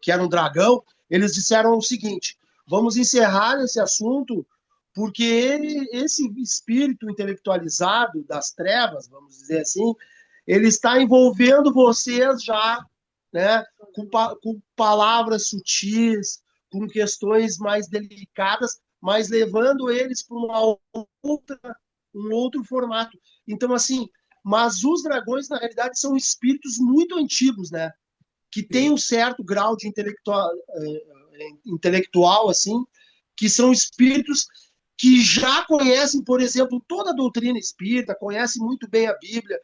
que era um dragão, eles disseram o seguinte: vamos encerrar esse assunto porque esse espírito intelectualizado das trevas, vamos dizer assim, ele está envolvendo vocês já, né, com palavras sutis, com questões mais delicadas, mas levando eles para um outro formato. Então, assim, mas os dragões, na realidade, são espíritos muito antigos, né? Que têm um certo grau de intelectual, assim, que são espíritos que já conhecem, por exemplo, toda a doutrina espírita, conhecem muito bem a Bíblia,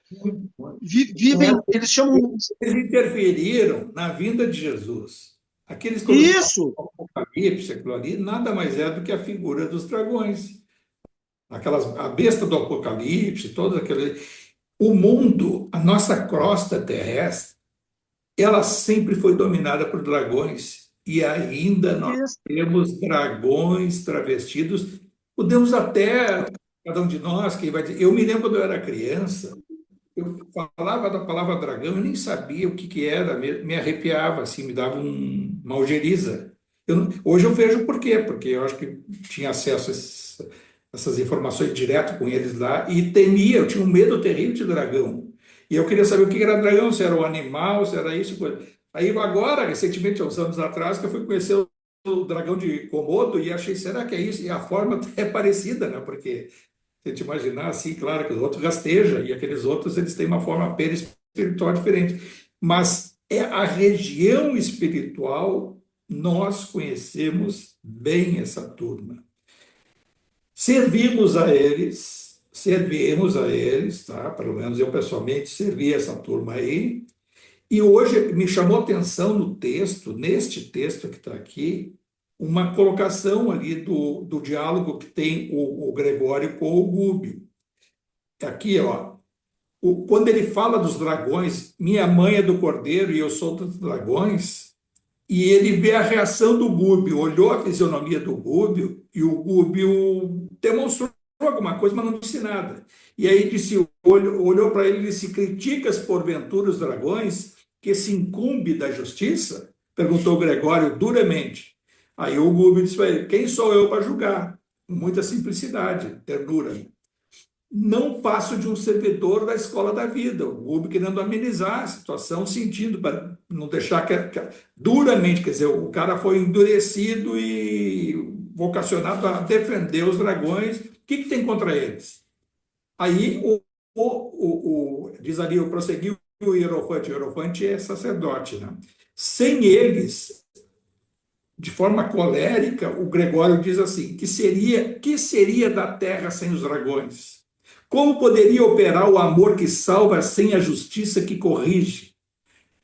vivem, eles chamam Eles interferiram na vinda de Jesus. Aqueles quando falam isso, do Apocalipse, aquilo ali, nada mais é do que a figura dos dragões. A besta do Apocalipse, todas aquelas. O mundo, a nossa crosta terrestre, ela sempre foi dominada por dragões. E ainda nós isso, temos dragões travestidos Podemos até, cada um de nós, quem vai dizer, eu me lembro quando eu era criança, eu falava da palavra dragão, eu nem sabia o que que era, me arrepiava, assim, me dava uma algeriza. Hoje eu vejo por quê, porque eu acho que tinha acesso a essas informações direto com eles lá e temia, eu tinha um medo terrível de dragão. E eu queria saber o que que era dragão, se era um animal, se era isso, coisa. Aí agora, recentemente, há uns anos atrás, que eu fui conhecer o dragão de Komodo e achei, será que é isso? E a forma é parecida, né? Porque se a gente imaginar assim, claro que os outros rasteja e aqueles outros eles têm uma forma perispiritual diferente. Mas é a região espiritual, nós conhecemos bem essa turma. Servimos a eles, tá? Pelo menos eu pessoalmente servi essa turma aí. E hoje me chamou a atenção no texto, neste texto que está aqui, uma colocação ali do diálogo que tem o Gregório com o Gúbio. Aqui, ó, quando ele fala dos dragões, minha mãe é do cordeiro e eu sou dos dragões, e ele vê a reação do Gúbio, olhou a fisionomia do Gúbio, e o Gúbio demonstrou alguma coisa, mas não disse nada. E aí disse, olhou para ele e disse, criticas porventura os dragões, que se incumbe da justiça? Perguntou Gregório duramente. Aí o Gúbio disse para ele, quem sou eu para julgar? Com muita simplicidade, ternura. Não passo de um servidor da escola da vida, o Gúbio querendo amenizar a situação, sentindo, para não deixar duramente, quer dizer, o cara foi endurecido e vocacionado a defender os dragões. O que tem contra eles? Aí, diz ali, prosseguiu o Hierofante é sacerdote, né? Sem eles, de forma colérica, o Gregório diz assim, que seria da terra sem os dragões? Como poderia operar o amor que salva sem a justiça que corrige?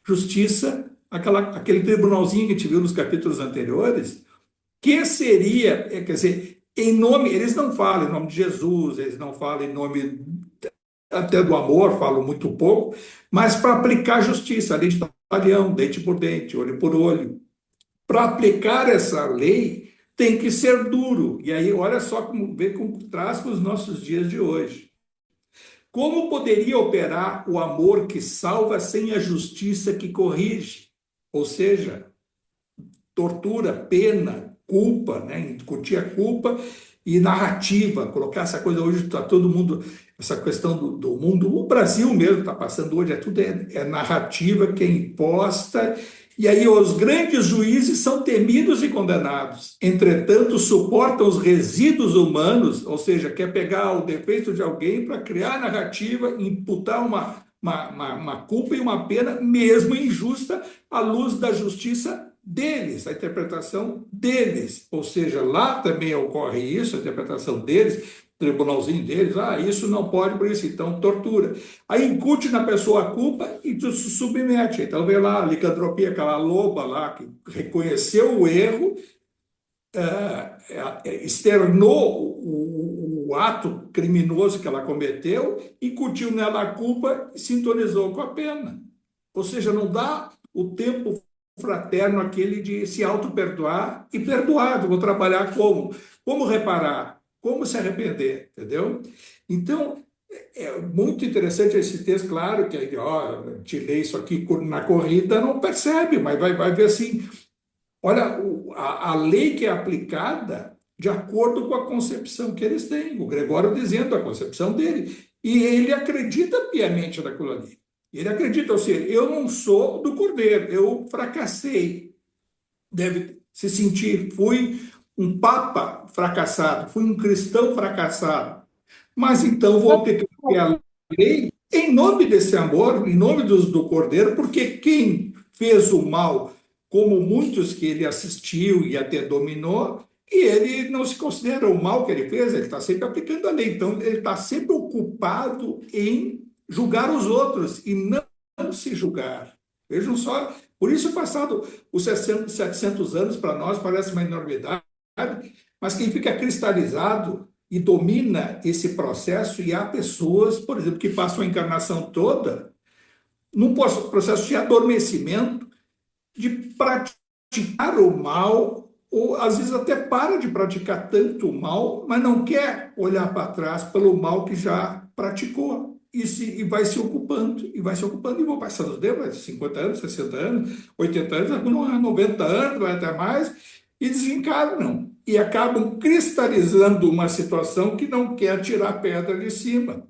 Justiça, aquele tribunalzinho que a gente viu nos capítulos anteriores, que seria, quer dizer, em nome, eles não falam em nome de Jesus, eles não falam em nome até do amor, falam muito pouco, mas para aplicar justiça, lei de talhão, dente por dente, olho por olho. Para aplicar essa lei, tem que ser duro. E aí, olha só como vê como traz para os nossos dias de hoje. Como poderia operar o amor que salva sem a justiça que corrige? Ou seja, tortura, pena, culpa, né? Incutir a culpa e narrativa, colocar essa coisa hoje, está todo mundo, essa questão do mundo, o Brasil mesmo está passando hoje, tudo é narrativa que é imposta, e aí os grandes juízes são temidos e condenados. Entretanto, suportam os resíduos humanos, ou seja, quer pegar o defeito de alguém para criar narrativa, imputar uma culpa e uma pena, mesmo injusta, à luz da justiça deles, a interpretação deles. Ou seja, lá também ocorre isso, a interpretação deles, tribunalzinho deles, isso não pode, por isso, então tortura. Aí incute na pessoa a culpa e tu se submete. Então vê lá a licantropia, aquela loba lá que reconheceu o erro, externou o ato criminoso que ela cometeu, incutiu nela a culpa e sintonizou com a pena. Ou seja, não dá o tempo fraterno aquele de se auto-perdoar e perdoado. Vou trabalhar como? Como reparar? Como se arrepender? Entendeu? Então, é muito interessante esse texto, claro que te lê isso aqui na corrida, não percebe, mas vai ver assim, olha, a lei que é aplicada de acordo com a concepção que eles têm. O Gregório dizendo a concepção dele. E ele acredita piamente naquilo ali. Ele acredita, ou seja, eu não sou do cordeiro, eu fracassei. Deve se sentir, fui um papa fracassado, fui um cristão fracassado. Mas então vou ter que criar a lei em nome desse amor, em nome do cordeiro, porque quem fez o mal, como muitos que ele assistiu e até dominou, e ele não se considera o mal que ele fez, ele está sempre aplicando a lei. Então, ele está sempre ocupado em julgar os outros e não se julgar. Vejam só, por isso, passado os 700 anos, para nós parece uma enormidade, mas quem fica cristalizado e domina esse processo, e há pessoas, por exemplo, que passam a encarnação toda num processo de adormecimento, de praticar o mal ou às vezes até para de praticar tanto mal, mas não quer olhar para trás pelo mal que já praticou. E vai se ocupando, e vai se ocupando, e vão passando os tempos, 50 anos, 60 anos, 80 anos, alguns 90 anos, vai até mais, e desencarnam. E acabam cristalizando uma situação que não quer tirar a pedra de cima.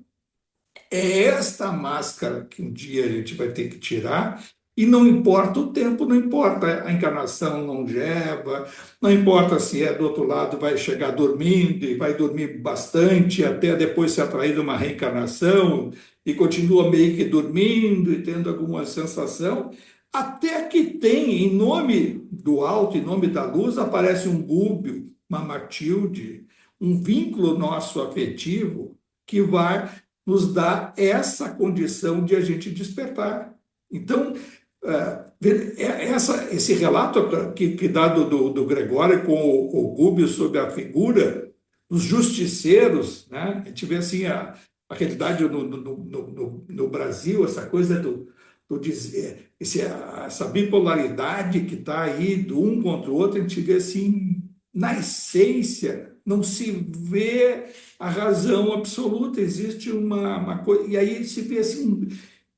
É esta máscara que um dia a gente vai ter que tirar, e não importa o tempo, não importa a encarnação longeva, não importa se é do outro lado, vai chegar dormindo e vai dormir bastante, até depois ser atraído a uma reencarnação e continua meio que dormindo e tendo alguma sensação, até que tem, em nome do alto, em nome da luz, aparece um Búbio, uma Matilde, um vínculo nosso afetivo que vai nos dá essa condição de a gente despertar. Então, esse relato que dá do Gregório com o Gubbio sobre a figura dos justiceiros, né? A gente vê assim a realidade no Brasil, essa coisa essa bipolaridade que está aí do um contra o outro, a gente vê assim, na essência, não se vê a razão absoluta, existe uma coisa, e aí se vê assim,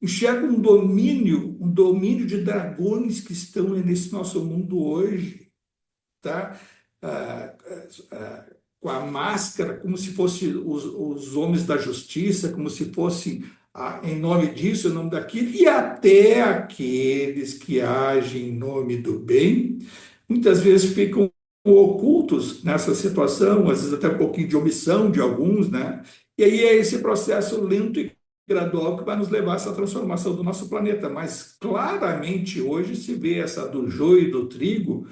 enxerga um domínio de dragões que estão nesse nosso mundo hoje, tá? Ah, com a máscara, como se fossem os homens da justiça, como se fosse em nome disso, em nome daquilo, e até aqueles que agem em nome do bem, muitas vezes ficam ocultos nessa situação, às vezes até um pouquinho de omissão de alguns, né? E aí é esse processo lento e gradual que vai nos levar a essa transformação do nosso planeta. Mas claramente hoje se vê essa do joio e do trigo,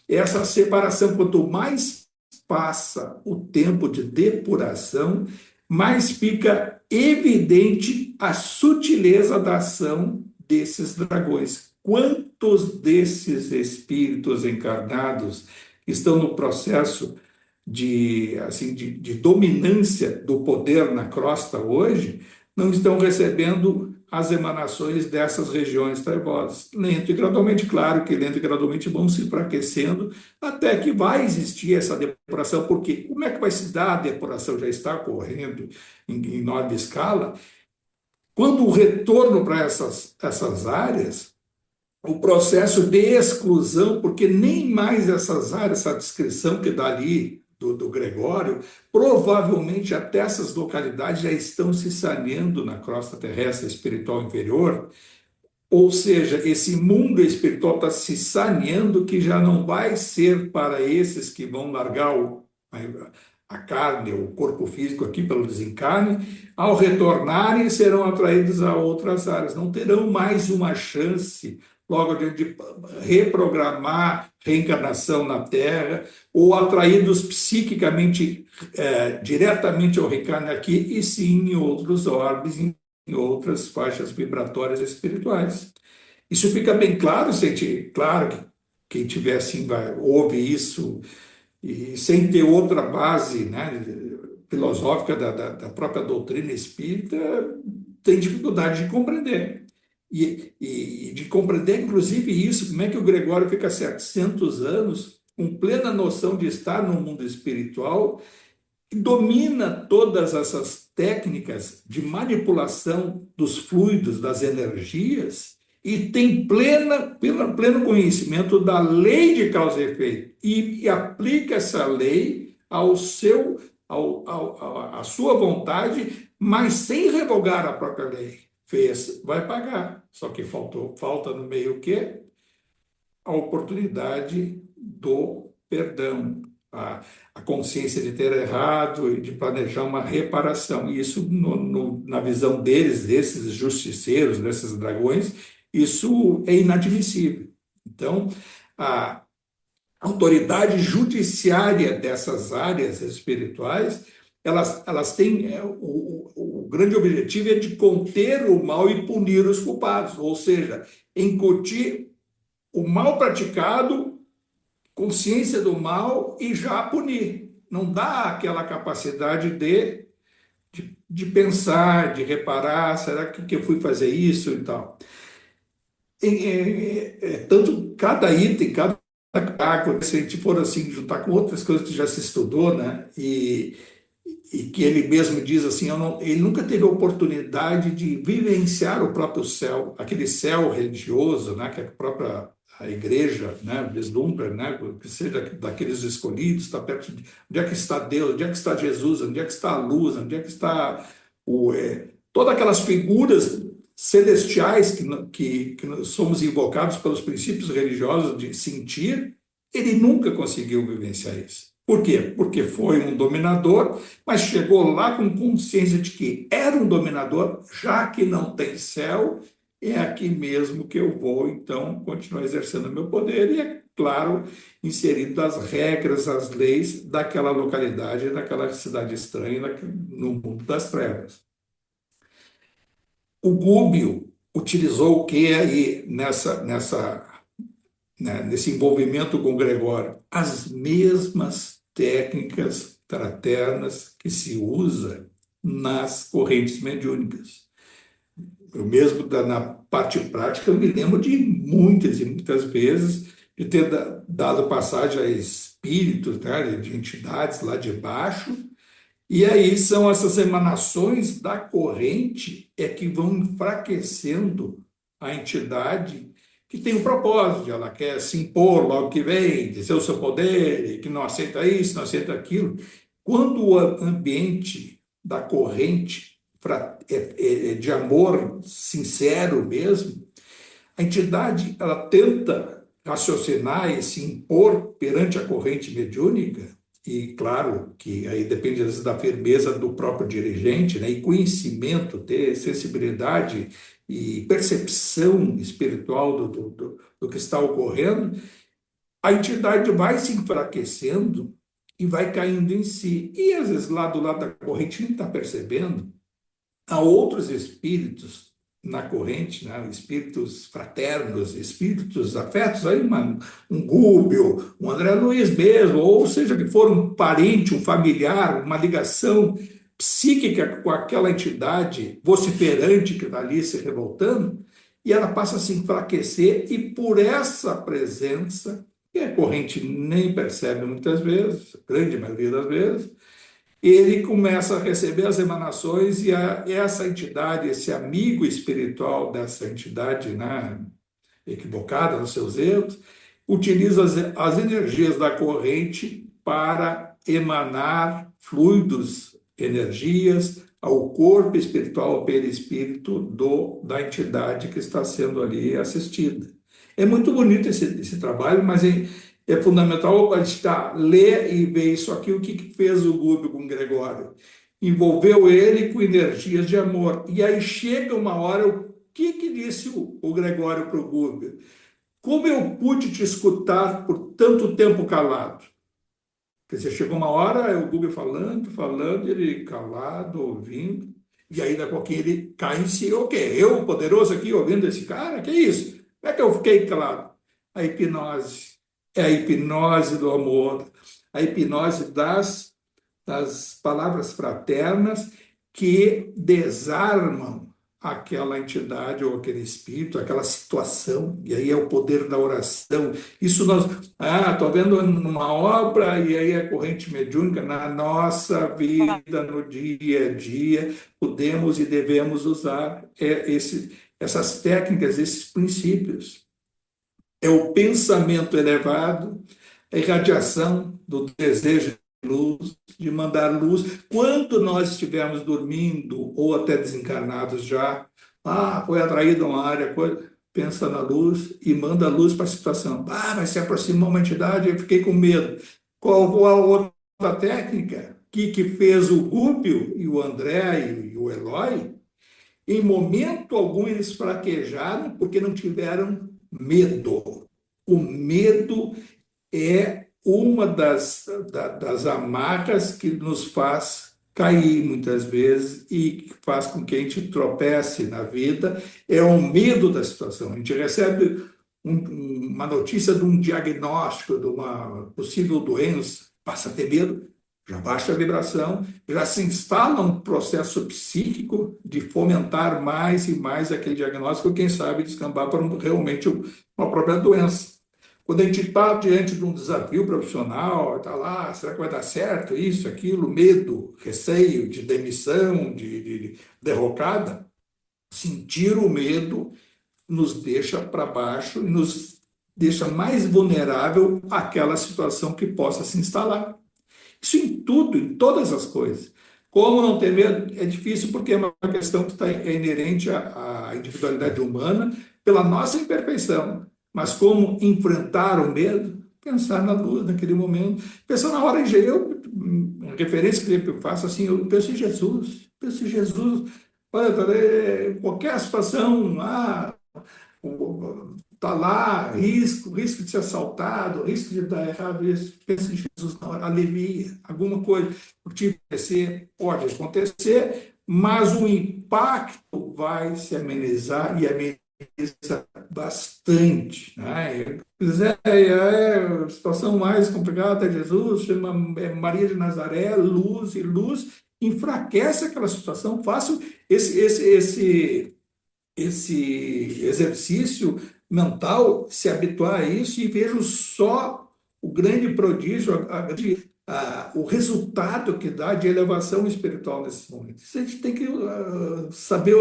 essa separação. Quanto mais passa o tempo de depuração, mais fica evidente a sutileza da ação desses dragões. Quantos desses espíritos encarnados estão no processo de dominância do poder na crosta hoje, não estão recebendo as emanações dessas regiões trevosas. Lento e gradualmente, claro que lento e gradualmente vão se enfraquecendo, até que vai existir essa depuração, porque como é que vai se dar a depuração? Já está ocorrendo em enorme escala. Quando o retorno para essas áreas, o processo de exclusão, porque nem mais essas áreas, essa descrição que dá ali do Gregório, provavelmente até essas localidades já estão se saneando na crosta terrestre espiritual inferior, ou seja, esse mundo espiritual está se saneando, que já não vai ser para esses que vão largar a carne, o corpo físico aqui pelo desencarne, ao retornarem serão atraídos a outras áreas, não terão mais uma chance logo de reprogramar reencarnação na Terra, ou atraídos psiquicamente diretamente ao reencarne aqui, e sim em outros orbes, em outras faixas vibratórias espirituais. Isso fica bem claro, gente. Claro que quem tiver assim, ouve isso, e sem ter outra base, né, filosófica da própria doutrina espírita, tem dificuldade de compreender. E de compreender, inclusive, isso, como é que o Gregório fica 700 anos com plena noção de estar no mundo espiritual, e domina todas essas técnicas de manipulação dos fluidos, das energias, e tem pleno conhecimento da lei de causa e efeito, e aplica essa lei à sua vontade, mas sem revogar a própria lei. Fez, vai pagar. Só que falta no meio o quê? A oportunidade do perdão, a consciência de ter errado e de planejar uma reparação. E isso, na visão deles, desses justiceiros, desses dragões, isso é inadmissível. Então, a autoridade judiciária dessas áreas espirituais, elas têm o grande objetivo é de conter o mal e punir os culpados, ou seja, incutir o mal praticado, consciência do mal e já punir. Não dá aquela capacidade de pensar, de reparar, será que eu fui fazer isso e tal. Tanto cada item, cada se a gente for assim, juntar com outras coisas que já se estudou, né? E que ele mesmo diz assim, ele nunca teve a oportunidade de vivenciar o próprio céu, aquele céu religioso, né? Que a própria a igreja, né? Vislumbra, né? Que seja daqueles escolhidos, está perto de onde é que está Deus, onde é que está Jesus, onde é que está a luz, onde é que está todas aquelas figuras celestiais que nós somos invocados pelos princípios religiosos de sentir, ele nunca conseguiu vivenciar isso. Por quê? Porque foi um dominador, mas chegou lá com consciência de que era um dominador, já que não tem céu, é aqui mesmo que eu vou, então, continuar exercendo meu poder, e é claro, inserindo as regras, as leis daquela localidade, daquela cidade estranha, no mundo das trevas. O Gúbio utilizou o que aí nesse envolvimento com o Gregório? As mesmas técnicas fraternas que se usa nas correntes mediúnicas. Eu mesmo, na parte prática, eu me lembro de muitas e muitas vezes de ter dado passagem a espíritos, né, de entidades lá de baixo, e aí são essas emanações da corrente que vão enfraquecendo a entidade que tem um propósito, ela quer se impor logo que vem, dizer o seu poder, e que não aceita isso, não aceita aquilo. Quando o ambiente da corrente é de amor sincero mesmo, a entidade ela tenta raciocinar e se impor perante a corrente mediúnica, e claro que aí depende às vezes da firmeza do próprio dirigente, né, e conhecimento, ter sensibilidade e percepção espiritual do que está ocorrendo, a entidade vai se enfraquecendo e vai caindo em si. E às vezes lá do lado da corrente nem está percebendo, há outros espíritos na corrente, né? Espíritos fraternos, espíritos afetos, aí um Gúbio, um André Luiz mesmo, ou seja, que for um parente, um familiar, uma ligação psíquica com aquela entidade vociferante que está ali se revoltando, e ela passa a se enfraquecer, e por essa presença, que a corrente nem percebe muitas vezes, a grande maioria das vezes, ele começa a receber as emanações, e essa entidade, esse amigo espiritual dessa entidade, né, equivocada nos seus erros, utiliza as energias da corrente para emanar fluidos, energias ao corpo espiritual, ao perispírito da entidade que está sendo ali assistida. É muito bonito esse trabalho, mas é fundamental a gente ler e ver isso aqui, o que fez o Gúbio com o Gregório. Envolveu ele com energias de amor. E aí chega uma hora, o que disse o Gregório para o Gúbio? Como eu pude te escutar por tanto tempo calado? Quer dizer, chegou uma hora, o Gúbio falando, ele calado, ouvindo, e aí daqui a pouquinho ele cai em si. O quê? Eu, poderoso aqui, ouvindo esse cara? Que isso? Como é que eu fiquei calado? A hipnose. É a hipnose do amor, a hipnose das palavras fraternas que desarmam aquela entidade ou aquele espírito, aquela situação, e aí é o poder da oração. Isso nós, estou vendo uma obra, e aí a corrente mediúnica, na nossa vida, no dia a dia, podemos e devemos usar essas técnicas, esses princípios. É o pensamento elevado, a irradiação do desejo de luz, de mandar luz. Quando nós estivermos dormindo ou até desencarnados já, foi atraído a uma área, pensa na luz e manda a luz para a situação. Mas se aproximou uma entidade, eu fiquei com medo. Qual a outra técnica que fez o Gúbio e o André e o Eloy? Em momento algum eles fraquejaram porque não tiveram medo. O medo é uma das amarras que nos faz cair muitas vezes e que faz com que a gente tropece na vida. É o medo da situação. A gente recebe uma notícia de um diagnóstico de uma possível doença, passa a ter medo, já baixa a vibração, já se instala um processo psíquico de fomentar mais e mais aquele diagnóstico, quem sabe descambar para realmente uma própria doença. Quando a gente está diante de um desafio profissional, está lá, será que vai dar certo isso, aquilo, medo, receio de demissão, de derrocada, sentir o medo nos deixa para baixo e nos deixa mais vulnerável àquela situação que possa se instalar. Isso em tudo, em todas as coisas. Como não ter medo? É difícil porque é uma questão que é inerente à individualidade humana pela nossa imperfeição. Mas como enfrentar o medo? Pensar na luz naquele momento. Pensar na hora em eu, a referência que eu faço assim, eu penso em Jesus. Penso em Jesus. Olha, qualquer situação, está lá, risco de ser assaltado, risco de dar errado, isso. Pensa em Jesus na hora, alivia, alguma coisa pode acontecer, mas o impacto vai se amenizar e ameniza bastante, né? A situação mais complicada é Jesus, chama Maria de Nazaré, luz, e luz enfraquece aquela situação. Faço esse exercício mental, se habituar a isso e vejo só o grande prodígio, o resultado que dá de elevação espiritual nesses momentos. Isso a gente tem que saber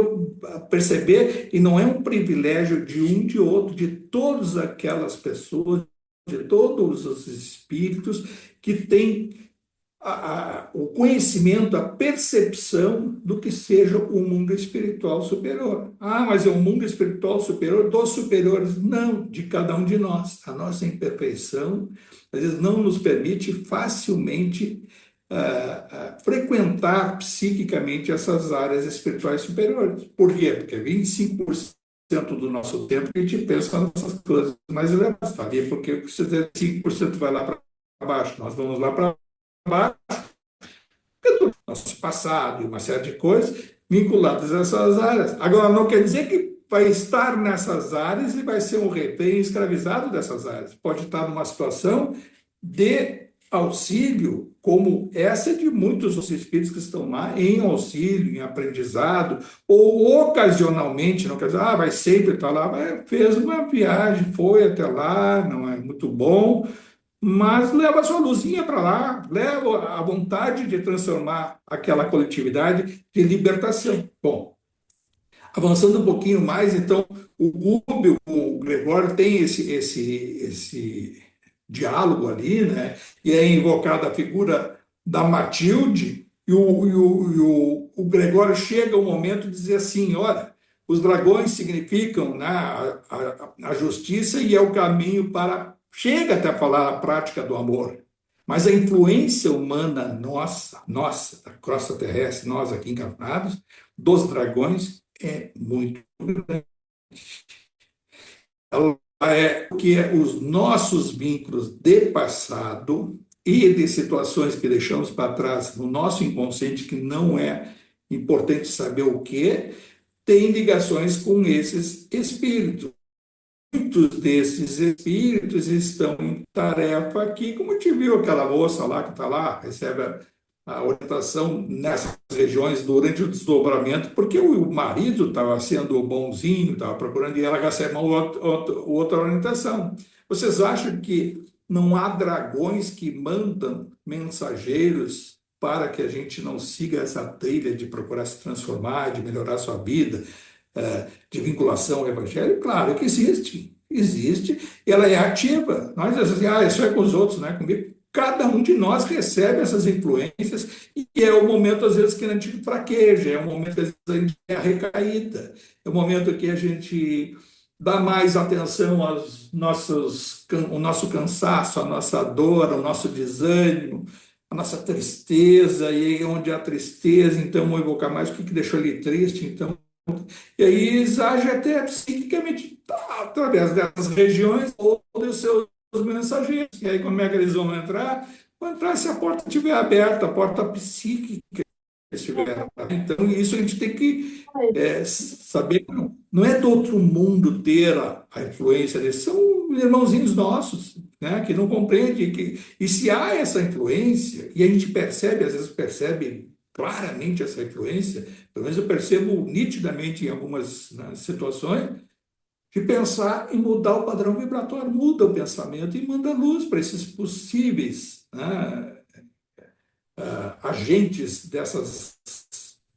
perceber, e não é um privilégio de um, de outro, de todas aquelas pessoas, de todos os espíritos que têm o conhecimento, a percepção do que seja o mundo espiritual superior. Mas é um mundo espiritual superior dos superiores? Não, de cada um de nós. A nossa imperfeição, às vezes, não nos permite facilmente frequentar psiquicamente essas áreas espirituais superiores. Por quê? Porque 25% do nosso tempo a gente pensa nessas coisas mais elevadas. Sabia? Porque se 5% vai lá para baixo, nós vamos lá para baixo, nosso passado e uma série de coisas vinculadas a essas áreas. Agora, não quer dizer que vai estar nessas áreas e vai ser um refém escravizado dessas áreas. Pode estar numa situação de auxílio, como essa de muitos dos espíritos que estão lá em auxílio, em aprendizado, ou ocasionalmente, não quer dizer, vai sempre estar lá, fez uma viagem, foi até lá, não é muito bom, mas leva a sua luzinha para lá, leva a vontade de transformar aquela coletividade de libertação. Bom, avançando um pouquinho mais, então, o Rubio, o Gregório tem esse diálogo ali, né? E é invocada a figura da Matilde, e o Gregório chega ao momento de dizer assim, olha, os dragões significam, né, a justiça e é o caminho para... Chega até a falar a prática do amor, mas a influência humana nossa, da crosta terrestre, nós aqui encarnados, dos dragões, é muito grande. Ela é porque os nossos vínculos de passado e de situações que deixamos para trás no nosso inconsciente, que não é importante saber o que, tem ligações com esses espíritos. Muitos desses espíritos estão em tarefa aqui, como te viu aquela moça lá que está lá, recebe a orientação nessas regiões durante o desdobramento, porque o marido estava sendo bonzinho, estava procurando, e ela recebe uma outra orientação. Vocês acham que não há dragões que mandam mensageiros para que a gente não siga essa trilha de procurar se transformar, de melhorar a sua vida, de vinculação ao Evangelho? Claro que existe, ela é ativa. Nós dizemos assim, isso é com os outros, não é comigo. Cada um de nós recebe essas influências e é o momento, às vezes, que a gente fraqueja, é o momento que às vezes, a gente é recaída, é o momento que a gente dá mais atenção aos o nosso cansaço, a nossa dor, o nosso desânimo, a nossa tristeza, e onde há tristeza, então, vou evocar mais o que deixou ele triste, então. E aí age até psiquicamente através dessas regiões ou dos seus mensageiros. E aí como é que eles vão entrar? Vão entrar se a porta estiver aberta, a porta psíquica estiver aberta. Então isso a gente tem que saber que não é do outro mundo ter a influência deles, são irmãozinhos nossos, né, que não compreendem. E se há essa influência, e a gente percebe, às vezes percebe claramente essa influência, pelo menos eu percebo nitidamente em algumas, né, situações, de pensar em mudar o padrão vibratório, muda o pensamento e manda luz para esses possíveis, né, agentes dessas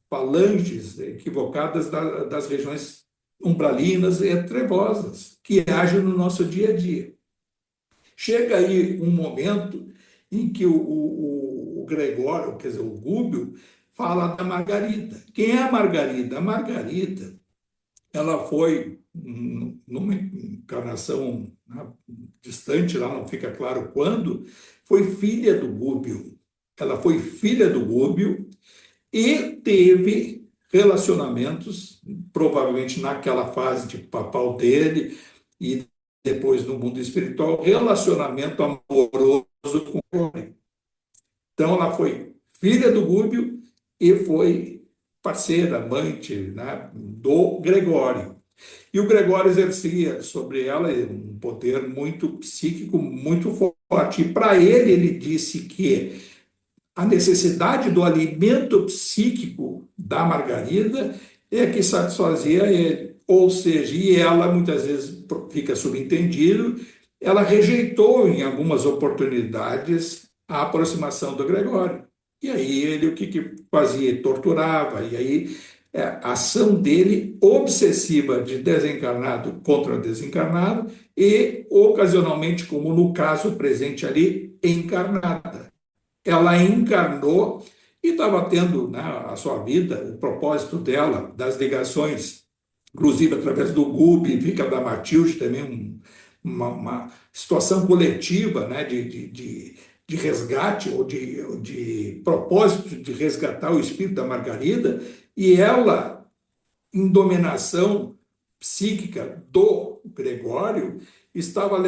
falanges equivocadas das regiões umbralinas e trevosas que agem no nosso dia a dia. Chega aí um momento em que o Gregório, quer dizer, o Gúbio, fala da Margarida. Quem é a Margarida? A Margarida, ela foi, numa encarnação, né, distante, lá não fica claro quando, foi filha do Gúbio. Ela foi filha do Gúbio e teve relacionamentos, provavelmente naquela fase de papal dele, e depois no mundo espiritual, relacionamento amoroso com o homem. Então, ela foi filha do Gúbio e foi parceira, amante, né, do Gregório. E o Gregório exercia sobre ela um poder muito psíquico, muito forte. E para ele, ele disse que a necessidade do alimento psíquico da Margarida é que satisfazia ele. Ou seja, e ela muitas vezes fica subentendido, ela rejeitou em algumas oportunidades a aproximação do Gregório. E aí ele o que fazia? Torturava. E aí a ação dele obsessiva de desencarnado contra desencarnado e ocasionalmente, como no caso presente ali, encarnada. Ela encarnou e estava tendo, né, a sua vida, o propósito dela, das ligações, inclusive através do GUB, fica da Matilde também, uma situação coletiva, né, de resgate ou de propósito de resgatar o espírito da Margarida, e ela, em dominação psíquica do Gregório, estava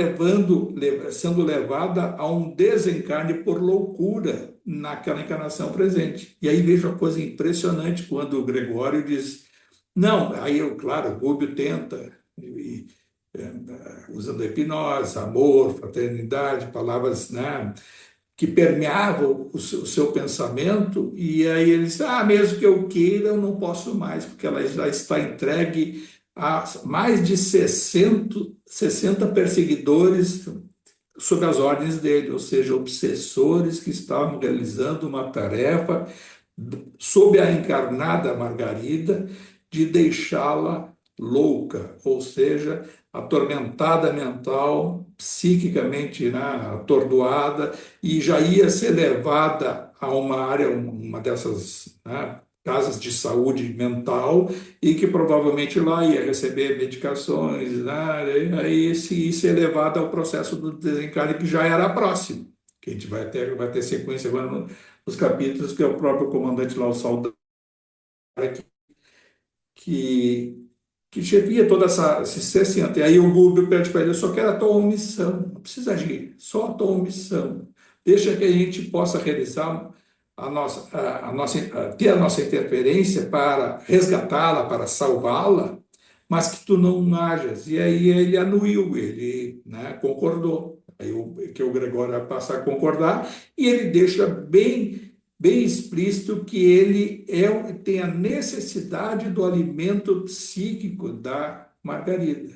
sendo levada a um desencarne por loucura naquela encarnação presente. E aí vejo uma coisa impressionante quando o Gregório diz, não, aí eu, claro, o Gúbio tenta, usando a hipnose, amor, fraternidade, palavras, né, que permeavam o seu pensamento, e aí ele disse, mesmo que eu queira, eu não posso mais, porque ela já está entregue a mais de 60 perseguidores sob as ordens dele, ou seja, obsessores que estavam realizando uma tarefa sob a encarnada Margarida de deixá-la louca, ou seja, atormentada mental, psiquicamente, né, atordoada, e já ia ser levada a uma área, uma dessas, né, casas de saúde mental, e que provavelmente lá ia receber medicações, né, aí se ser levada ao processo do desencarne que já era próximo, que a gente vai ter sequência agora nos capítulos, que é o próprio comandante lá, o Saldanha, que chefia toda esse 60. E aí o Gúbio pede para ele, eu só quero a tua omissão, não precisa agir, só a tua omissão. Deixa que a gente possa realizar ter a nossa interferência para resgatá-la, para salvá-la, mas que tu não hajas. E aí ele anuiu, ele, né, concordou. Aí o Gregório passa a concordar e ele deixa bem explícito que ele tem a necessidade do alimento psíquico da Margarida.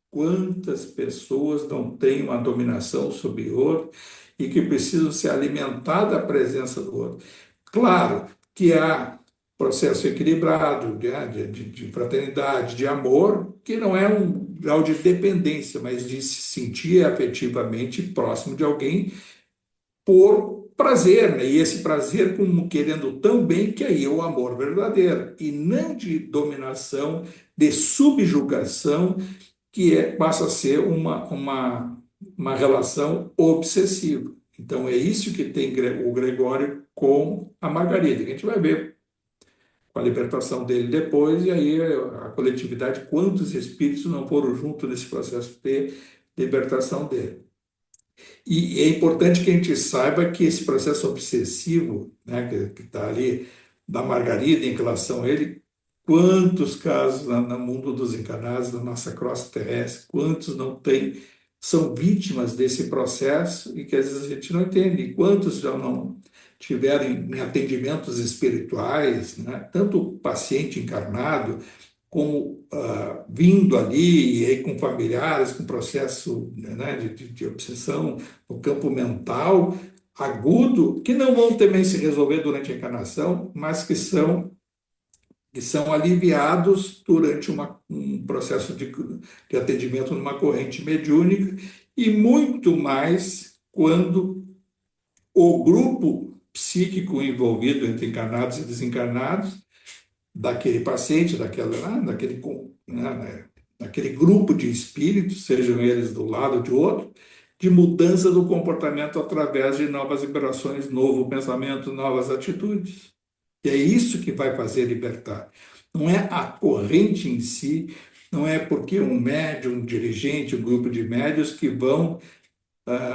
Quantas pessoas não têm uma dominação sobre o outro e que precisam se alimentar da presença do outro? Claro que há processo equilibrado de fraternidade, de amor, que não é um grau de dependência, mas de se sentir afetivamente próximo de alguém por prazer, né? E esse prazer como querendo tão bem que aí é o amor verdadeiro, e não de dominação, de subjugação, que passa a ser uma relação obsessiva. Então é isso que tem o Gregório com a Margarida, que a gente vai ver com a libertação dele depois, e aí a coletividade, quantos espíritos não foram juntos nesse processo de libertação dele. E é importante que a gente saiba que esse processo obsessivo, né, que está ali da Margarida em relação a ele, quantos casos no mundo dos encarnados, da nossa crosta terrestre, quantos não tem, são vítimas desse processo e que às vezes a gente não entende, e quantos já não tiveram em atendimentos espirituais, né, tanto o paciente encarnado, como vindo ali, e aí com familiares, com processo, né, de obsessão no campo mental agudo, que não vão também se resolver durante a encarnação, mas que são aliviados durante um processo de atendimento numa corrente mediúnica, e muito mais quando o grupo psíquico envolvido entre encarnados e desencarnados, daquele paciente, daquele grupo de espíritos, sejam eles do lado ou de outro, de mudança do comportamento através de novas vibrações, novo pensamento, novas atitudes. E é isso que vai fazer libertar. Não é a corrente em si, não é porque um médium, um dirigente, um grupo de médios que vão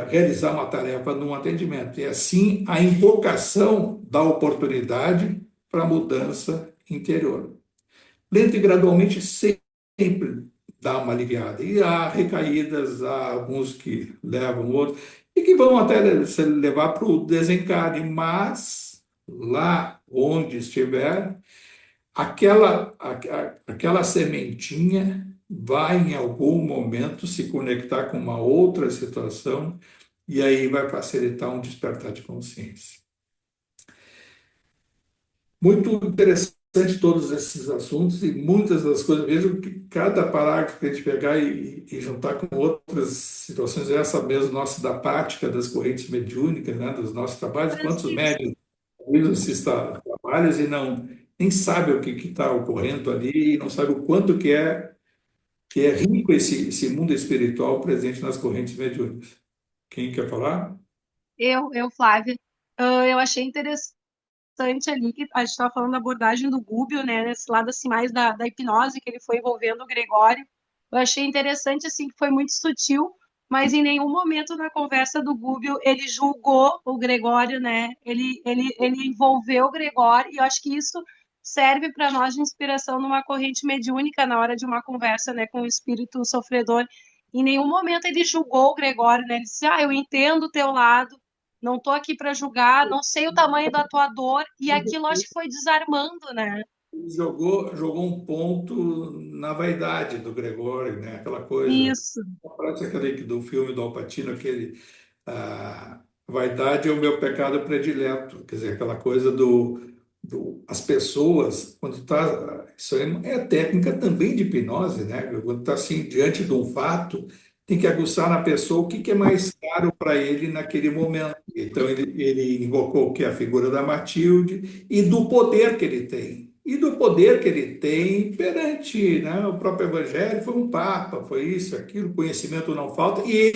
realizar uma tarefa num atendimento. É sim a invocação da oportunidade para a mudança interior. Lento e gradualmente sempre dá uma aliviada. E há recaídas, há alguns que levam outros, e que vão até se levar para o desencarne, mas lá onde estiver, aquela sementinha vai em algum momento se conectar com uma outra situação e aí vai facilitar um despertar de consciência. Muito interessante todos esses assuntos e muitas das coisas, mesmo que cada parágrafo que a gente pegar e juntar com outras situações, essa mesmo nossa da prática das correntes mediúnicas, né, dos nossos trabalhos, quantos Francisco, médios esses trabalhos e não nem sabe o que está ocorrendo ali, e não sabe o quanto que é rico esse mundo espiritual presente nas correntes mediúnicas. Quem quer falar? Flávia, eu achei interessante ali que a gente estava falando da abordagem do Gubbio, né, nesse lado assim mais da hipnose que ele foi envolvendo o Gregório. Eu achei interessante assim que foi muito sutil, mas em nenhum momento na conversa do Gubbio ele julgou o Gregório, né? Ele envolveu o Gregório, e eu acho que isso serve para nós de inspiração numa corrente mediúnica na hora de uma conversa, né, com o espírito sofredor. Em nenhum momento ele julgou o Gregório, né? Ele disse: "Ah, eu entendo o teu lado, não estou aqui para julgar, não sei o tamanho da tua dor", e aquilo acho que foi desarmando, né? Jogou um ponto na vaidade do Gregório, né? Aquela coisa, Isso, parece aquele do filme do Al Pacino, aquele vaidade é o meu pecado predileto, quer dizer, aquela coisa as pessoas, quando está, isso é a técnica também de hipnose, né? Quando está assim, diante de um fato, tem que aguçar na pessoa o que é mais caro para ele naquele momento. Então, ele invocou o que? A figura da Matilde e do poder que ele tem. E do poder que ele tem perante, né, o próprio Evangelho, foi um Papa, foi isso, aquilo, conhecimento não falta, e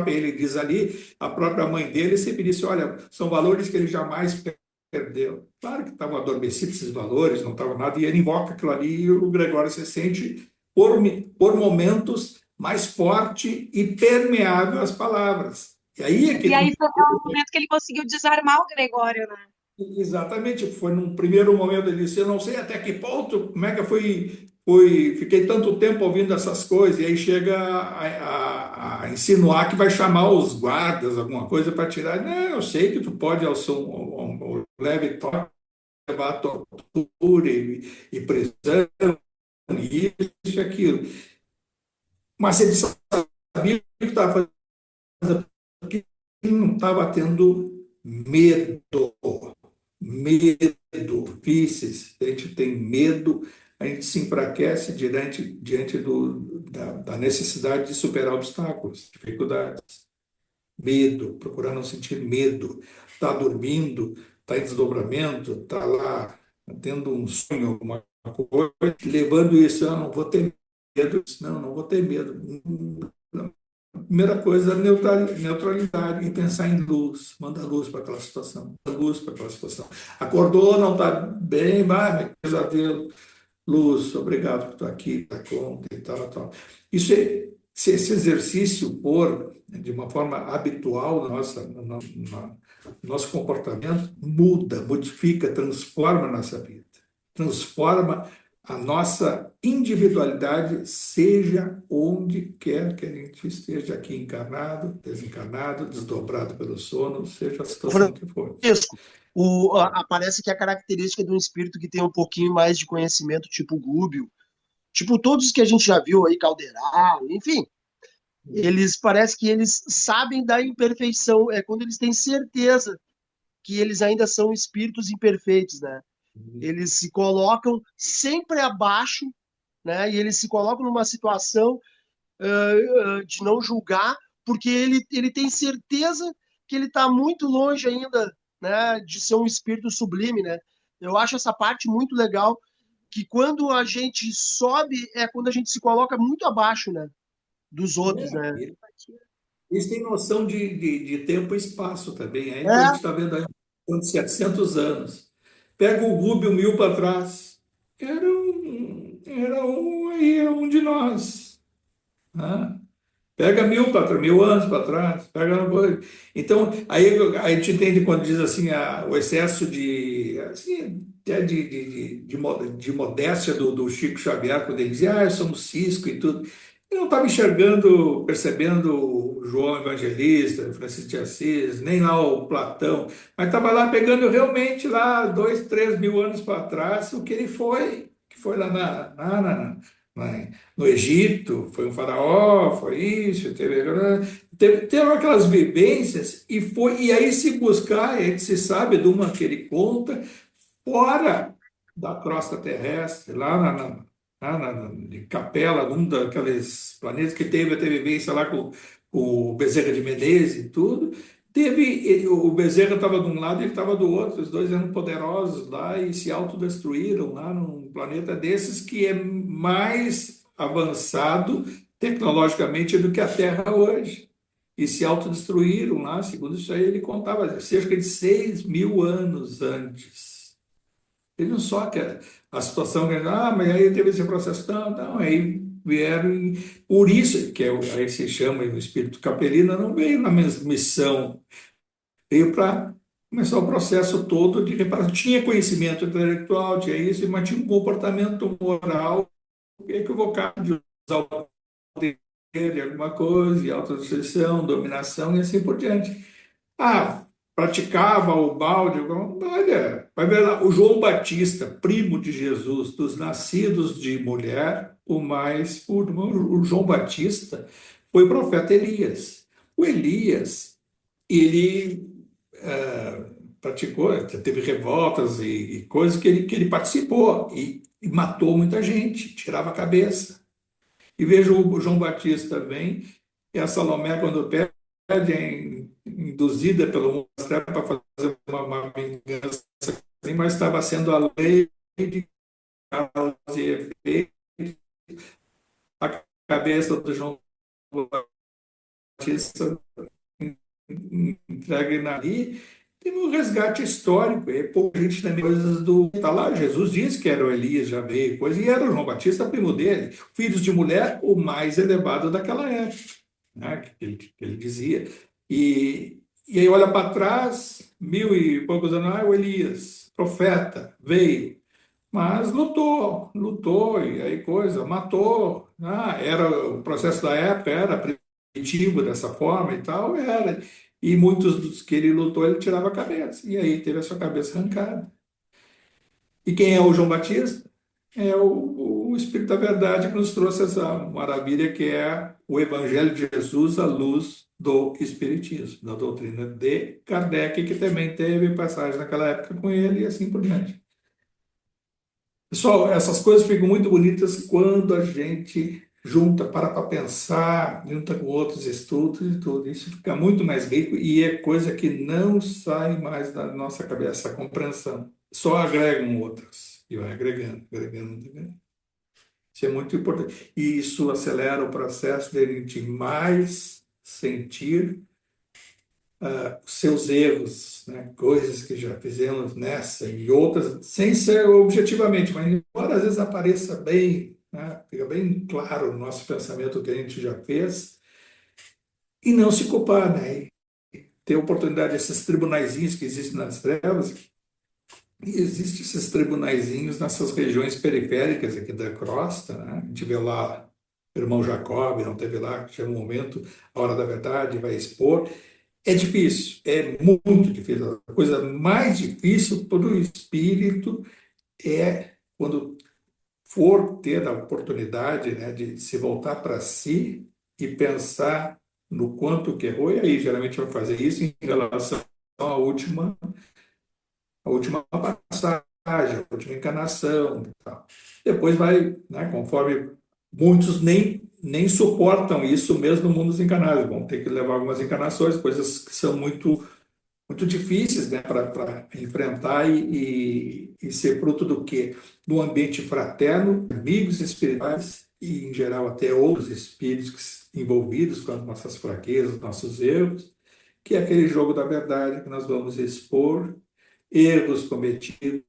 ele diz ali, a própria mãe dele sempre disse: olha, são valores que ele jamais perdeu. Claro que estavam adormecidos esses valores, não estava nada, e ele invoca aquilo ali, e o Gregório se sente, por momentos, mais forte e permeável às palavras. E aí é que e ele... aí foi o momento que ele conseguiu desarmar o Gregório, né? Exatamente, foi num primeiro momento ele disse: eu não sei até que ponto, como é que eu fiquei tanto tempo ouvindo essas coisas, e aí chega a insinuar que vai chamar os guardas, alguma coisa para tirar. Não, eu sei que tu pode, ao leve toque, levar a tortura e prisão, e isso e aquilo. Mas ele sabia o que estava fazendo, porque ele não estava tendo medo. Medo, vícios, a gente tem medo, a gente se enfraquece diante da necessidade de superar obstáculos, dificuldades. Medo, procurar não sentir medo. Está dormindo, está em desdobramento, está lá tendo um sonho, alguma coisa, levando isso: eu não vou ter medo, não vou ter medo. Primeira coisa, neutralidade e pensar em luz, manda luz para aquela situação, luz para aquela situação. Acordou, não está bem, vai, pesadelo, luz, obrigado por estar aqui, está conta e tal, tal. Isso se esse exercício for, né, de uma forma habitual no nosso comportamento, muda, modifica, transforma a nossa vida, transforma a nossa individualidade, seja onde quer que a gente esteja, aqui encarnado, desencarnado, desdobrado pelo sono, seja a situação que for. Francisco, parece que a característica de um espírito que tem um pouquinho mais de conhecimento, tipo Gúbio, Tipo todos que a gente já viu aí, Caldeirão, enfim, eles parece que eles sabem da imperfeição, é quando eles têm certeza que eles ainda são espíritos imperfeitos, né? Eles se colocam sempre abaixo, né? E eles se colocam numa situação de não julgar, porque ele tem certeza que ele está muito longe ainda, né, de ser um espírito sublime, né? Eu acho essa parte muito legal, que quando a gente sobe é quando a gente se coloca muito abaixo, né, dos outros, É, né? eles têm noção de tempo e espaço também. Aí que a gente É, está vendo aí, de 700 anos. Pega o Rubio 1000 para trás. Era um de nós. Né? Pega 1000 anos para trás, então aí a gente entende quando diz assim o excesso de assim, até de modéstia do Chico Xavier quando ele dizia eu somos cisco e tudo. Ele não estava enxergando, percebendo o João Evangelista, Francisco de Assis, nem lá o Platão, mas estava lá pegando realmente lá 2, 3 mil anos para trás o que foi lá no Egito, foi um faraó, foi isso, teve aquelas vivências e aí se buscar, a gente se sabe de uma que ele conta, fora da crosta terrestre, de Capela, num daqueles planetas que teve até vivência lá com o Bezerra de Menezes e tudo. O Bezerra estava de um lado e ele estava do outro, os dois eram poderosos lá e se autodestruíram lá num planeta desses que é mais avançado tecnologicamente do que a Terra hoje. E se autodestruíram lá, segundo isso aí, ele contava, cerca de 6 mil anos antes. Ele não só que a situação que, mas aí teve esse processo, não, aí vieram, por isso que aí se chama o espírito capelino, não veio na mesma missão, veio para começar o processo todo de reparação. Tinha conhecimento intelectual, tinha isso, mas tinha um comportamento moral equivocado de usar o poder de alguma coisa, de autodestruição, dominação e assim por diante. Praticava o balde. Olha, vai ver lá, o João Batista, primo de Jesus, dos nascidos de mulher, o mais puro. O João Batista foi o profeta Elias. O Elias, ele praticou, teve revoltas e coisas que ele participou e matou muita gente, tirava a cabeça. E veja o João Batista vem, e a Salomé, quando pede, é induzida pelo monstro para fazer uma vingança, mas estava sendo a lei de causa e efeito, a cabeça do João Batista entregue ali, teve um resgate histórico, e pouca gente também, coisas do. Está lá, Jesus disse que era o Elias, já veio, coisa, e era o João Batista, primo dele, filhos de mulher, o mais elevado daquela época, né, que ele dizia. E aí olha para trás, 1000 e poucos anos, o Elias, profeta, veio, mas lutou, e aí coisa, matou. Era o processo da época, era primitivo dessa forma e tal, era. E muitos dos que ele lutou, ele tirava a cabeça, e aí teve a sua cabeça arrancada. E quem é o João Batista? É o Espírito da Verdade que nos trouxe essa maravilha que é o Evangelho de Jesus à luz do Espiritismo, da doutrina de Kardec, que também teve passagem naquela época com ele e assim por diante. Pessoal, essas coisas ficam muito bonitas quando a gente junta, para pensar, junta com outros estudos e tudo. Isso fica muito mais rico e é coisa que não sai mais da nossa cabeça, a compreensão. Só agregam outras e vai agregando, agregando, agregando. Isso é muito importante. E isso acelera o processo de a gente mais sentir seus erros, né? Coisas que já fizemos nessa e outras, sem ser objetivamente, mas embora às vezes apareça bem, né? Fica bem claro no nosso pensamento o que a gente já fez, e não se culpar, né? E ter a oportunidade desses tribunaizinhos que existem nas trevas, e existem esses tribunaizinhos nessas regiões periféricas aqui da crosta, né? A gente vê lá o irmão Jacob, não teve lá, que chega um momento, a hora da verdade, vai expor. É difícil, é muito difícil. A coisa mais difícil para o espírito é quando for ter a oportunidade, né, de se voltar para si e pensar no quanto que errou, e aí geralmente vai fazer isso em relação à última passagem, a última encarnação e tal. Depois vai, né, conforme muitos nem suportam isso mesmo no mundo dos encarnados, vão ter que levar algumas encarnações, coisas que são muito difíceis, né, para enfrentar e ser fruto do quê? Do ambiente fraterno, amigos espirituais e, em geral, até outros espíritos envolvidos com as nossas fraquezas, nossos erros, que é aquele jogo da verdade que nós vamos expor erros cometidos,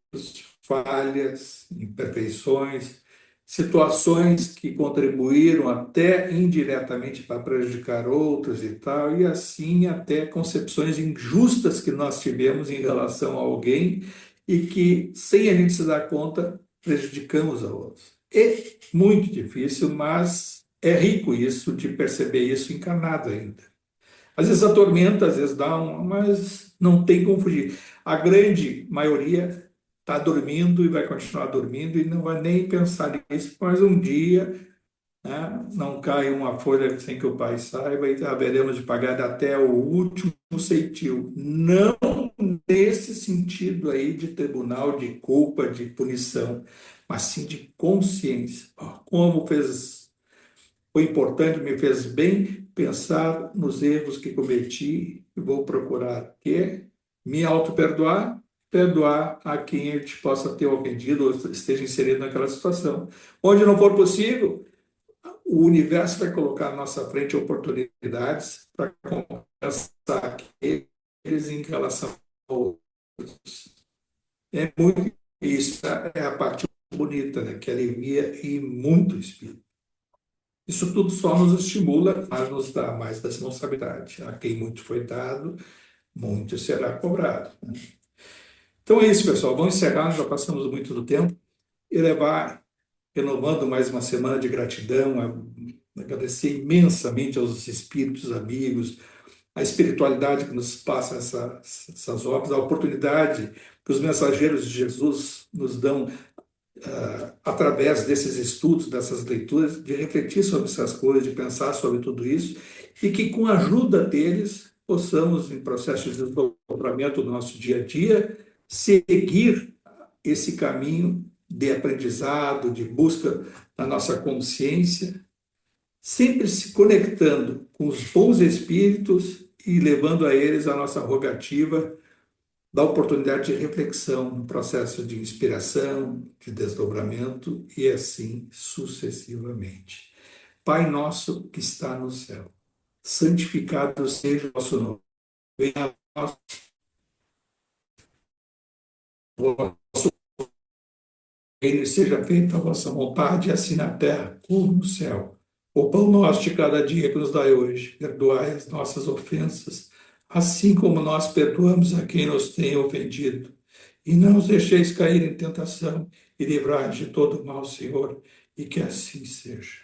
falhas, imperfeições, situações que contribuíram até indiretamente para prejudicar outros e tal, e assim até concepções injustas que nós tivemos em relação a alguém e que, sem a gente se dar conta, prejudicamos a outros. É muito difícil, mas é rico isso, de perceber isso encarnado ainda. Às vezes atormenta, às vezes dá mas não tem como fugir. A grande maioria está dormindo e vai continuar dormindo e não vai nem pensar nisso, mas um dia, né, não cai uma folha sem que o pai saiba e haveremos de pagar até o último ceitil. Não nesse sentido aí de tribunal, de culpa, de punição, mas sim de consciência. Como foi importante, me fez bem pensar nos erros que cometi e vou procurar que me auto-perdoar, perdoar a quem eu te possa ter ofendido ou esteja inserido naquela situação. Onde não for possível, o universo vai colocar à nossa frente oportunidades para compensar eles em relação a outros. É muito isso, é a parte bonita, né, que alivia e muito o espírito. Isso tudo só nos estimula, mas nos dá mais responsabilidade. A quem muito foi dado, muito será cobrado, né? Então é isso, pessoal. Vamos encerrar, já passamos muito do tempo, e levar, renovando mais uma semana de gratidão, agradecer imensamente aos espíritos amigos, a espiritualidade que nos passa essas obras, a oportunidade que os mensageiros de Jesus nos dão através desses estudos, dessas leituras, de refletir sobre essas coisas, de pensar sobre tudo isso, e que com a ajuda deles possamos, em processo de desdobramento do nosso dia a dia, seguir esse caminho de aprendizado, de busca da nossa consciência, sempre se conectando com os bons espíritos e levando a eles a nossa rogativa da oportunidade de reflexão no processo de inspiração, de desdobramento e assim sucessivamente. Pai nosso que está no céu, santificado seja o vosso nome. Venha a nós o vosso reino, seja feita a vossa vontade, assim na terra como no céu. O pão nosso de cada dia que nos dai hoje, perdoai as nossas ofensas, assim como nós perdoamos a quem nos tem ofendido. E não os deixeis cair em tentação, e livrai-nos de todo mal, Senhor, e que assim seja.